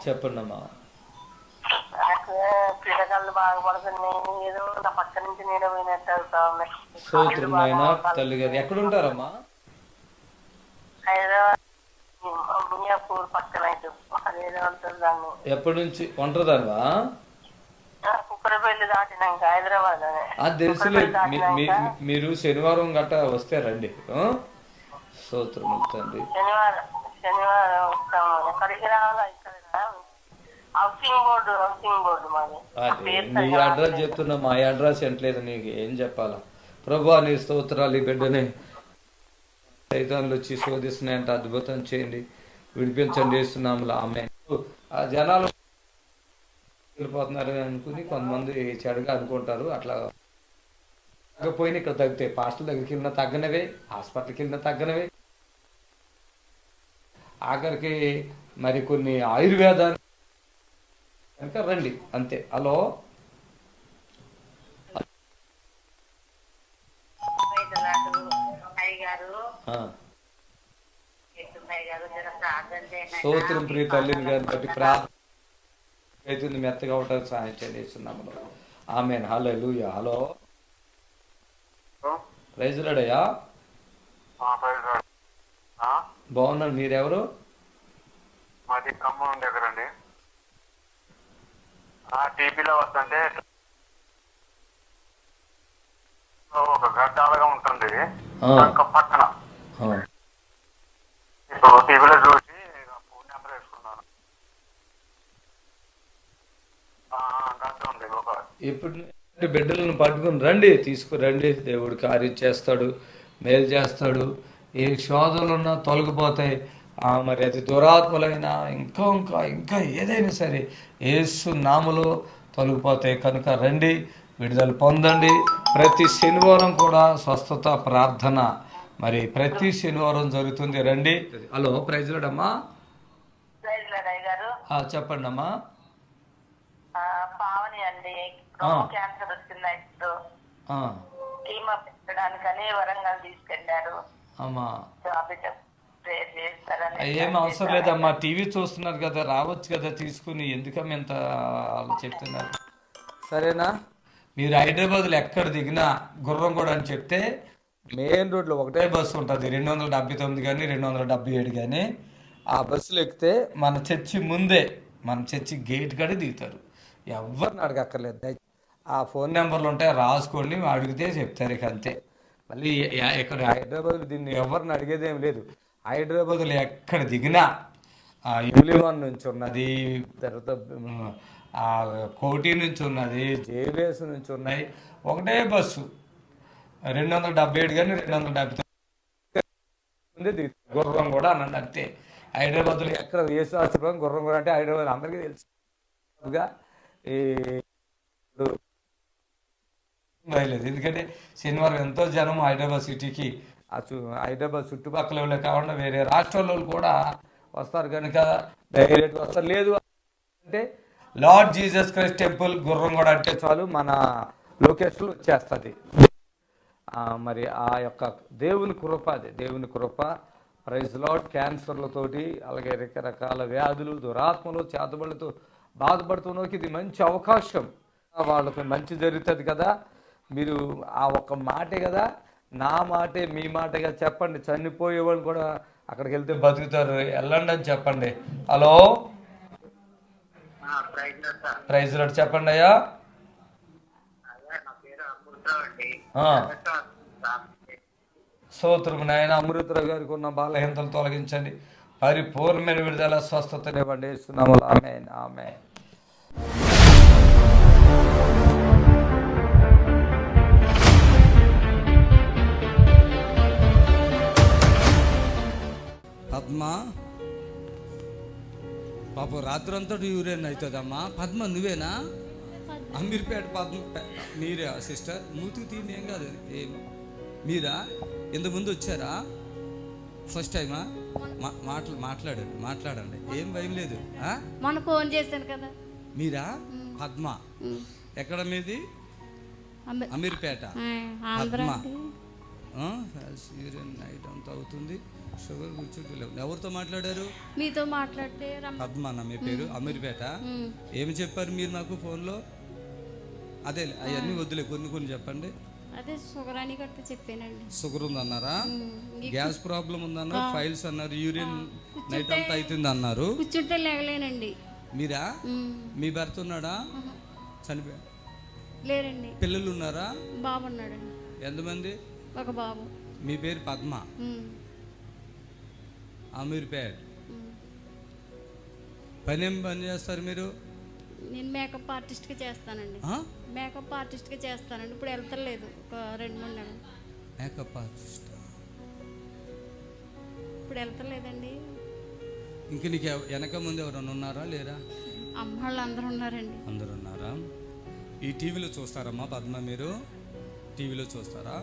చెప్పండి అమ్మా. నాకు పిల్లగాళ్ళు బాగుపడుతున్నాయి, ఏదో నా పక్క నుంచి నేను పోయినట్టు అవుతా ఉన్నాయి. స్తోత్రమైన తల్లి గారు ఎక్కడ ఉంటారమ్మా? హైదరాబాద్ మియాపూర్ పక్కన అదేదో ఉంటుంది దాన్ని. ఎప్పటి నుంచి ఒంటరిదానివా? కుక్కరపల్లి దాటినాక హైదరాబాద్ అది తెలుసులే. మీరు శనివారం గట్ట వస్తే రండి. స్తోత్రం తండ్రి. శనివారం వస్తాము. ఎక్కడికి రావాలా? ఇక్కడ హౌసింగ్ బోర్డు మాది. అదే నీ అడ్రస్ చెప్తున్నా, మా అడ్రస్ ఎంటలేదు. నీకు ఏం చెప్పాలా? ప్రభువా నీ స్తోత్రాలు. ఈ బిడ్డని సైతాన్లు వచ్చి శోధిస్తున్నాయంటే అద్భుతం చేయండి, విడిపించండి చేస్తున్నాములా. ఆమె ఆ జనాలు వెళ్ళిపోతున్నారు అనుకుని కొంతమంది చెడుగా అనుకుంటారు. అట్లా పోయిన ఇక్కడ తగ్గితే పాస్టల్ దగ్గరికి వెళ్ళినా తగ్గనవే, హాస్పిటల్కి వెళ్ళినా తగ్గనవే, ఆఖరికి మరి కొన్ని ఆయుర్వేదాలు కనుక రండి అంతే. హలో స్తోత్రం ప్రియ తల్లిని గారిని బట్టి ప్రార్థన అవుతుంది, మెత్తగా అవటానికి సహాయం చేస్తున్నాము. ఆమేన్. హల్లెలూయా. హలో ప్రైజ్ లార్డ్ అయ్యా. బాగున్నాను. మీరెవరు? మాది ఖమ్మం దగ్గర అండి. టీపీలో వస్తుంటే ఒక గడ్డాలుగా ఉంటుంది పక్కన. ఇప్పుడు టీవీలో చూసి ఫోన్ నెంబర్ వేసుకున్నాను. గడ్డ ఉంది ఒక. ఇప్పుడు బిడ్డలను పట్టుకుని రండి, తీసుకురండి. దేవుడు కార్యం చేస్తాడు, మేలు చేస్తాడు. ఏ శోధనలు ఉన్నా తొలగిపోతాయి. మరి అది దురాత్మలైనా ఇంకా ఇంకా ఇంకా ఏదైనా సరే యేసు నామములో తొలగిపోతాయి. కనుక రండి, విడుదల పొందండి. ప్రతి శనివారం కూడా స్వస్థత ప్రార్థన మరి ప్రతి శనివారం జరుగుతుంది. రండి. హలో ప్రైజ్ లార్డ్ అమ్మా. చెప్పండి అమ్మా. పావని అండి, క్యాన్సర్ వచ్చింది. కీమో పెట్టడానికని వరంగల్ తీసుకెళ్లారు. అమ్మా ఏం అవసరం లేదమ్మా, టీవీ చూస్తున్నారు కదా, రావచ్చు కదా తీసుకుని. ఎందుకమ్మా ఇంత చెప్తున్నారు? సరేనా? మీరు హైదరాబాద్లో ఎక్కడ దిగినా గుర్రం కూడా అని చెప్తే మెయిన్ రోడ్లో ఒకటే బస్సు ఉంటుంది, 279 కానీ 277 కానీ. ఆ బస్సులు ఎక్కితే మన చర్చి ముందే, మన చర్చి గేట్ కాడే దిగుతారు. ఎవరిని అడగక్కర్లేదు. ఆ ఫోన్ నెంబర్లు ఉంటాయి, రాసుకోండి, అడిగితే చెప్తారు. ఇక అంతే. మళ్ళీ ఇక్కడ హైదరాబాద్లో దీన్ని ఎవరిని అడిగేదేం లేదు. హైదరాబాద్లో ఎక్కడ దిగినా ఎలివాన్ నుంచి ఉన్నది, తర్వాత కోటి నుంచి ఉన్నది, జేబీఎస్ నుంచి ఉన్నాయి. ఒకటే బస్సు 277 కానీ 279 గుర్రం కూడా అనండి అంతే. హైదరాబాద్లో ఎక్కడ యేసు ఆశ్రమం గుర్రం కూడా అంటే హైదరాబాద్ అందరికీ తెలుసు. లేదు, ఎందుకంటే శనివారం ఎంతో జనం హైదరాబాద్ సిటీకి, హైదరాబాద్ చుట్టుపక్కల వాళ్ళే కాకుండా వేరే రాష్ట్రాల్లో కూడా వస్తారు. కనుక డైరెక్ట్ వస్తారు. లేదు అంటే లార్డ్ జీసస్ క్రైస్ట్ టెంపుల్ గుర్రం కూడా అంటే చాలు, మన లొకేషన్లో వచ్చేస్తుంది. మరి ఆ యొక్క దేవుని కృప, అది దేవుని కృప. Praise lord. క్యాన్సర్లతోటి అలాగే రకరకాల వ్యాధులు, దురాత్మలు, చేతబడులతో బాధపడుతున్నకి ఇది మంచి అవకాశం. వాళ్ళకి మంచి జరుగుతుంది కదా. మీరు ఆ ఒక్క మాటే కదా, నా మాటే మీ మాటగా చెప్పండి. చనిపోయే వాళ్ళు కూడా అక్కడికి వెళ్తే బతుకుతారు, వెళ్ళండి అని చెప్పండి. Hello praise Lord. చెప్పండి అయ్యా. స్తోత్రం నాయన. అమృతరావు గారికి ఉన్న బలహీనతలు తొలగించండి, పరిపూర్ణమైన విడుదల స్వస్థతనివ్వండి. ఇస్తున్నాము. ఆమేన్. ఆమేన్. పద్మ పాపం రాత్రంతా యూరిన్ అవుతుందమ్మా. పద్మ నువ్వేనా? అమీర్పేట పద్మ మీరే సిస్టర్? మూతికి తీయండి, ఏం కాదు. ఏం మీరా? ఇంతకుముందు వచ్చారా? ఫస్ట్ టైమా? మాట్లాడండి, ఏం భయం లేదు. మొన్న ఫోన్ చేశాను కదా. మీరా? పద్మ. ఎక్కడ మీది? అమీర్పేట. పద్మ. నైట్ అంతా అవుతుంది, షుగర్ కూర్చుంటూ. ఎవరితో మాట్లాడారు? మీతో మాట్లాడితే. పద్మ అన్న మీ పేరు? అమీర్పేట. ఏమి చెప్పారు మీరు నాకు ఫోన్లో? అదే అవన్నీ వద్దులే, కొన్ని చెప్పండి. అదే షుగర్ అని గట్ట చెప్పానండి. షుగర్ ఉందన్నారా? గ్యాస్ ప్రాబ్లం ఉందన్నారు, ఫైల్స్ అన్నారు, యూరిన్ నైట్ అంతా అవుతుంది అన్నారు. కూర్చుంటే లేగలేనండి. మీరా? మీ భర్త ఉన్నాడా? చనిపోయా? లేరండి. పిల్లలు ఉన్నారా? బాబు ఉన్నాడండి. ఎంతమంది? ఒక బాబు. మీ పేరు పద్మ, అమీర్పేట్. ఏం పని చేస్తారు మీరు? నేను మేకప్ ఆర్టిస్ట్గా చేస్తానండి. మేకప్ ఆర్టిస్ట్గా చేస్తానండి. ఇప్పుడు వెళ్తలేదు, ఒక 2-3 నెలలు. మేకప్ ఆర్టిస్ట్ ఇప్పుడు వెళ్తలేదండి. ఇంక నీకు వెనక ముందు ఎవరైనా ఉన్నారా లేరా? అమ్మ వాళ్ళు అందరూ ఉన్నారండి. అందరు ఉన్నారా? ఈ టీవీలో చూస్తారమ్మా పద్మ మీరు? టీవీలో చూస్తారా?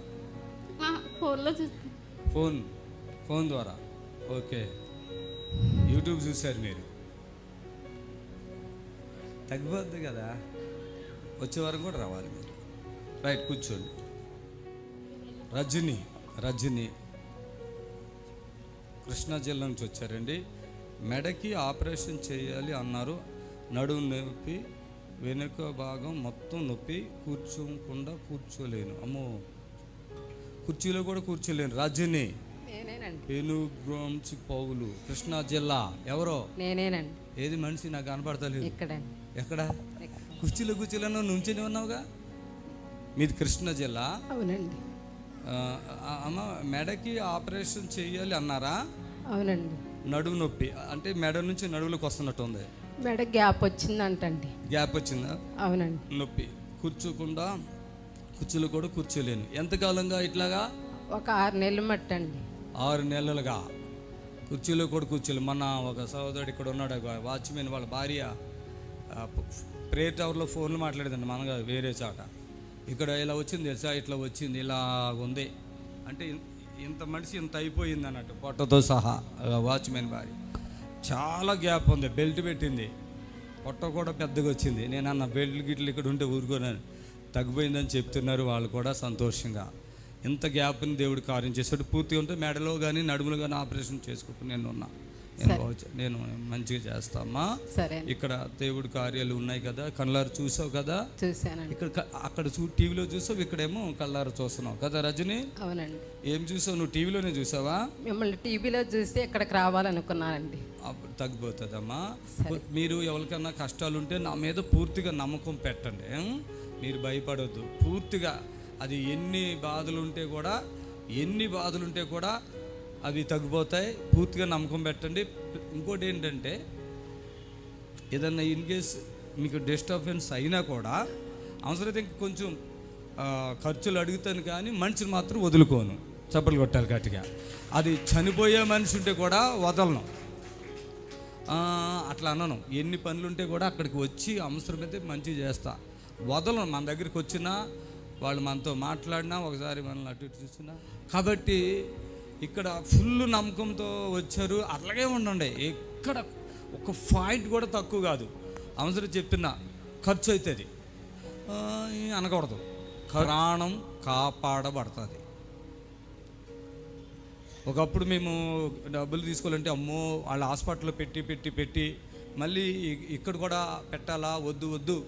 ఫోన్లో చూస్తాను. ఫోన్ ద్వారా. ఓకే. యూట్యూబ్ చూశారు మీరు? తగ్గిపోద్ది కదా, వచ్చే వారం కూడా రావాలి మీరు. రైట్, కూర్చోండి. రజని కృష్ణా జిల్లా నుంచి వచ్చారండి. మెడకి ఆపరేషన్ చేయాలి అన్నారు. నడుము నొప్పి, వెనుక భాగం మొత్తం నొప్పి, కూర్చోకుండా కూర్చోలేను. అమ్మో, కుర్చీలో కూడా కూర్చోలేను. రజని పెనుబ్రోంచి పౌలు, కృష్ణా జిల్లా. ఎవరో? నేనేనండి. ఏది మనిషి నాకు కనపడతలేదు. ఎక్కడ? కుర్చీలో నుంచుని ఉన్నావుగా. మీది కృష్ణా జిల్లా? అవునండి. అమ్మ, మెడకి ఆపరేషన్ చేయాలి అన్నారా? అవునండి. నడుము నొప్పి అంటే మెడ నుంచి నడువులోకి వస్తున్నట్టు ఉంది. మెడ గ్యాప్ వచ్చిందంటండి. గ్యాప్ వచ్చిందా? అవునండి. నొప్పి, కూర్చోకుండా, కుర్చీలో కూడా కూర్చోలేను. ఎంతకాలంగా ఇట్లాగా? ఒక 6 నెలలు మట్టండి. 6 నెలలుగా కుర్చీలో కూడా కూర్చోలేదు. మన ఒక సహోదరుడు ఇక్కడ ఉన్నాడు, వాచ్మెన్ వాళ్ళ భార్య ప్రేయర్ టవర్లో ఫోన్లు మాట్లాడేదండి మనగా వేరే చోట. ఇక్కడ ఇలా వచ్చింది తెలుసా, ఇట్లా వచ్చింది, ఇలా ఉంది అంటే ఇంత మనిషి ఇంత అయిపోయింది అన్నట్టు, పొట్టతో సహా. వాచ్మెన్ భార్య చాలా గ్యాప్ ఉంది, బెల్ట్ పెట్టింది, పొట్ట కూడా పెద్దగా వచ్చింది. నేను అన్న బెల్ట్ గిట్లు ఇక్కడ ఉంటే ఊరుకోనని. తగ్గిపోయిందని చెప్తున్నారు వాళ్ళు కూడా సంతోషంగా. ఇంత గ్యాప్ని దేవుడు కార్యం చేశాడు. పూర్తిగా ఉంటే మెడలో కానీ నడుములో కానీ ఆపరేషన్ చేసుకోకుండా నేను మంచిగా చేస్తామా. ఇక్కడ దేవుడి కార్యాలు ఉన్నాయి కదా, కళ్ళారు చూసావు కదా. ఇక్కడ అక్కడ టీవీలో చూసావు, ఇక్కడేమో కళ్ళారు చూస్తున్నావు కదా రజని. అవునండి. ఏం చూసావు నువ్వు? టీవీలోనే చూసావా? మిమ్మల్ని టీవీలో చూసి ఇక్కడికి రావాలనుకున్నానండి. అప్పుడు తగ్గిపోతుందమ్మా. మీరు ఎవరికన్నా కష్టాలు ఉంటే నా మీద పూర్తిగా నమ్మకం పెట్టండి. మీరు భయపడొద్దు. పూర్తిగా అది ఎన్ని బాధలు ఉంటే కూడా అవి తగ్గిపోతాయి. పూర్తిగా నమ్మకం పెట్టండి. ఇంకోటి ఏంటంటే, ఏదన్నా ఇన్ కేస్ మీకు డిస్టర్బెన్స్ అయినా కూడా అవసరమైతే ఇంక కొంచెం ఖర్చులు అడుగుతాను, కానీ మనిషిని మాత్రం వదులుకోను. చప్పలు కొట్టాలి గట్టిగా. అది చనిపోయే మనిషి ఉంటే కూడా వదలను, అట్లా అనను. ఎన్ని పనులుంటే కూడా అక్కడికి వచ్చి అవసరమైతే మంచిగా చేస్తా, వదలను. మన దగ్గరికి వచ్చినా, వాళ్ళు మనతో మాట్లాడినా, ఒకసారి మనల్ని అటు ఇటు చూసినా. కాబట్టి ఇక్కడ ఫుల్ నమ్మకంతో వచ్చారు. అలాగే ఉండండి. ఎక్కడ ఒక పాయింట్ కూడా తక్కువ కాదు. అవసరం చెప్తున్నా, ఖర్చు అవుతుంది అనకూడదు. ప్రాణం కాపాడబడుతుంది. ఒకప్పుడు మేము డబ్బులు తీసుకోవాలంటే అమ్మో వాళ్ళ హాస్పిటల్లో పెట్టి మళ్ళీ ఇక్కడ కూడా పెట్టాలా, వద్దు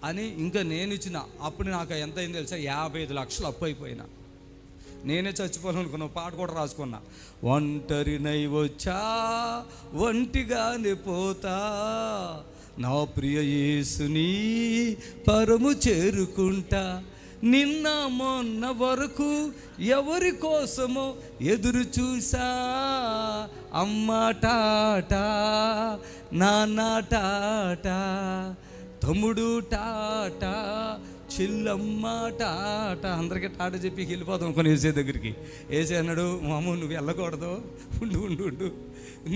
అని ఇంకా నేను ఇచ్చిన. అప్పుడు నాకు ఎంత అయింది తెలుసా? 55 లక్షలు అప్పు అయిపోయినా. నేనే చచ్చిపోవాలనుకున్నా, పాట కూడా రాసుకున్నా. ఒంటరినై వచ్చా ఒంటిగానే పోతా, నా ప్రియ యేసుని పరము చేరుకుంటా, నిన్న మొన్న వరకు ఎవరి కోసమో ఎదురు చూసా, అమ్మ టాటా, నాన్న టాటా, తమ్ముడు టాటా, చెల్లమ్మ టాటా. అందరికీ టాటా చెప్పి వెళ్ళిపోతాం కొన్ని ఏసే దగ్గరికి. ఏసే అన్నాడు, మామ నువ్వు వెళ్ళకూడదు, ఉండు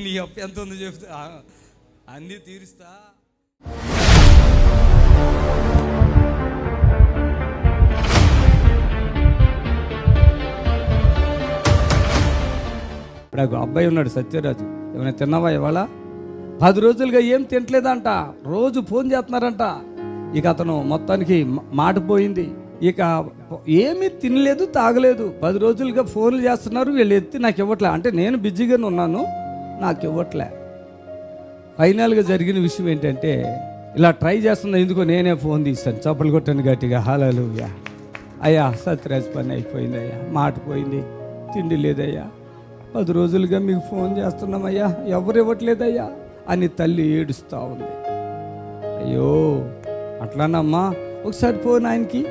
నీ అప్పు ఎంత ఉందో చెప్తా, అన్నీ తీరుస్తా. ఇప్పుడు ఆ అబ్బాయి ఉన్నాడు సత్యరాజు, ఏమైనా తిన్నావా ఇవాళ? 10 రోజులుగా ఏం తినట్లేదంట, రోజు ఫోన్ చేస్తున్నారంట. ఇక అతను మొత్తానికి మాట పోయింది, ఇక ఏమీ తినలేదు తాగలేదు. 10 రోజులుగా ఫోన్లు చేస్తున్నారు, వీళ్ళు ఎత్తి నాకు ఇవ్వట్లే. అంటే నేను బిజీగానే ఉన్నాను, నాకు ఇవ్వట్లే. ఫైనల్గా జరిగిన విషయం ఏంటంటే, ఇలా ట్రై చేస్తున్నా, ఎందుకో నేనే ఫోన్ తీస్తాను, చప్పలు కొట్టాను గట్టిగా, హల్లెలూయా. అయ్యా సత్యరాజ్ పని అయిపోయింది అయ్యా, మాట పోయింది, తిండి లేదయ్యా, 10 రోజులుగా మీకు ఫోన్ చేస్తున్నామయ్యా, ఎవరు ఇవ్వట్లేదయ్యా అని తల్లి ఏడుస్తూ ఉంది. అయ్యో అట్లానమ్మా, ఒకసారి ఫోన్ ఆయనకి.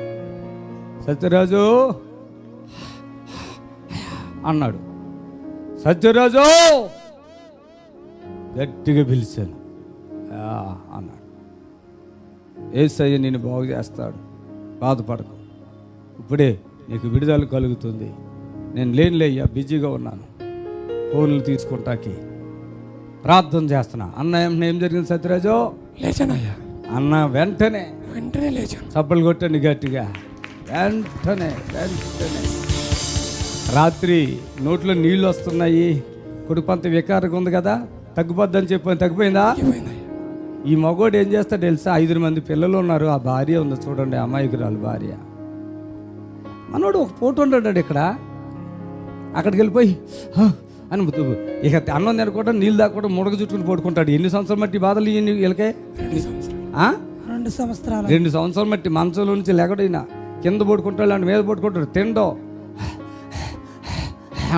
సత్యరాజు అన్నాడు. సత్యరాజు గట్టిగా పిలిచాను. అన్నాడు. యేసయ్య నిన్ను బాగు చేస్తాడు, బాధపడకు, ఇప్పుడే నీకు విడుదల కలుగుతుంది. నేను లేనులేయ్యా, బిజీగా ఉన్నాను, ఫోన్లు తీసుకుంటాకి ప్రార్థన చేస్తున్నా అన్న. ఏం జరిగింది సత్యరాజు? లేచానయ్యా అన్న వెంటనే లేచాను, చప్పలు కొట్టండి గట్టిగా. వెంటనే రాత్రి నోట్లో నీళ్ళు వస్తున్నాయి, కుడిపంత వికారంగా ఉంది కదా, తగ్గిపోద్దని చెప్పి తగ్గిపోయిందా? ఈ మగోడు ఏం చేస్తాడు తెలుసా? 5 మంది పిల్లలు ఉన్నారు, ఆ భార్య ఉంది చూడండి, అమాయకురాలు భార్య. మనోడు ఒక పూట ఉంటాడు ఇక్కడ, అక్కడికి వెళ్ళిపోయి అని ఇక అన్నం తినకుండా నీళ్ళు దాక్కుండా ముడక చుట్టుకుని పడుకుంటాడు. ఎన్ని సంవత్సరాలు మట్టి బాధలు వీళ్ళకే? 2 సంవత్సరాలు. 2 సంవత్సరాలు మట్టి మంచంలో నుంచి లేకడైనా కింద పడుకుంటాడు, అంటే మీద పడుకుంటాడు, తిండో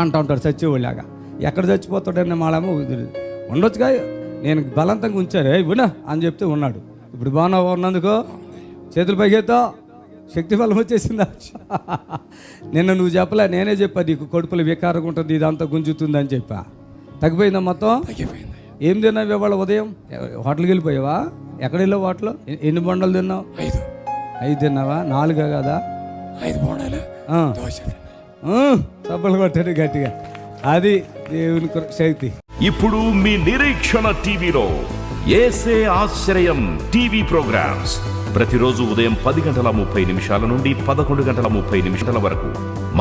అంటూ ఉంటాడు చచ్చేవాళ్ళలాగా. ఎక్కడ చచ్చిపోతాడని మాళేమో ఉండొచ్చుగా, నేను బలవంతంగా ఉంచారు, వినా అని చెప్తే ఉన్నాడు. ఇప్పుడు బాగా ఉన్నందుకు చేతులు పైకెత్తో, శక్తి బలం వచ్చేసిందా? నిన్న నువ్వు చెప్పలే, నేనే చెప్పా నీకు కడుపులో వికారంగా ఉంటుంది, ఇదంతా గుంజుతుంది అని చెప్పా. తగ్గిపోయిందా మొత్తం? ఏం తిన్నావు ఇవాళ ఉదయం? హోటల్కి వెళ్ళిపోయావా? ఎక్కడ వెళ్ళావు హోటల్? ఎన్ని బొండలు తిన్నావు? 5 తిన్నావా? 4 కదా? 5 బోండాలు చప్పలు కొట్టాడు గట్టిగా. అది దేవుని శక్తి. ఇప్పుడు మీ నిరీక్షణ టీవీలో యేసే ఆశ్రయం టీవీ ప్రోగ్రామ్స్ ప్రతిరోజు ఉదయం 10:30 నుండి 11:30 వరకు,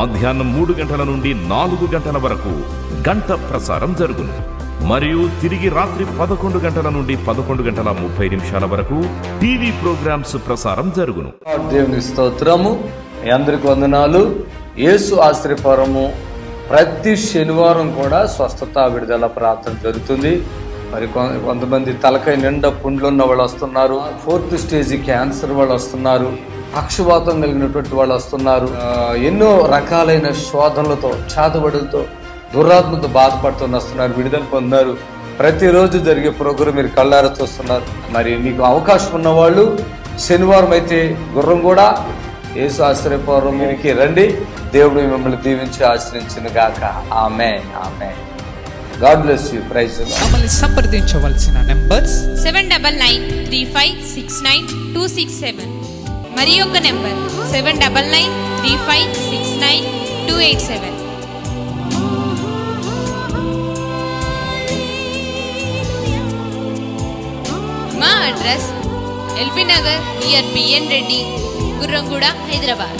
మధ్యాహ్నం 3 గంటల నుండి 4 గంటల వరకు గంట ప్రసారం జరుగును. మరియు తిరిగి రాత్రి 11 గంటల నుండి 11:30 వరకు టీవీ ప్రోగ్రామ్స్ ప్రసారం జరుగును. దేవుని స్తోత్రము. మీ అందరికి వందనాలు. యేసు ఆశ్రయపురము ప్రతి శనివారం కూడా స్వస్థత విడుదల ప్రార్థన జరుగుతుంది. మరి కొంతమంది తలకాయ నిండా పుండ్లు ఉన్న వాళ్ళు వస్తున్నారు, 4th స్టేజ్ క్యాన్సర్ వాళ్ళు వస్తున్నారు, పక్షవాతం కలిగినటువంటి వాళ్ళు వస్తున్నారు, ఎన్నో రకాలైన శోధనలతో, చాతబడులతో, దురాత్మతో బాధపడుతూ వస్తున్నారు, విడుదల పొందారు. ప్రతిరోజు జరిగే ప్రోగ్రాం మీరు కళ్ళారా చూస్తున్నారు. మరి మీకు అవకాశం ఉన్నవాళ్ళు శనివారం అయితే గుర్రం కూడా యేసు ఆశ్రయపురం మీరికి రండి. దేవుడు మిమ్మల్ని దీవించి ఆశ్రయించును గాక. Amen, amen. God bless you. Praise the lord. మమ్మల్ని సంప్రదించవలసిన నంబర్స్ 7993569267 మరి ఒక నెంబర్ 7993569287. మా address LB Nagar near BN Reddy, Gurramguda, Hyderabad.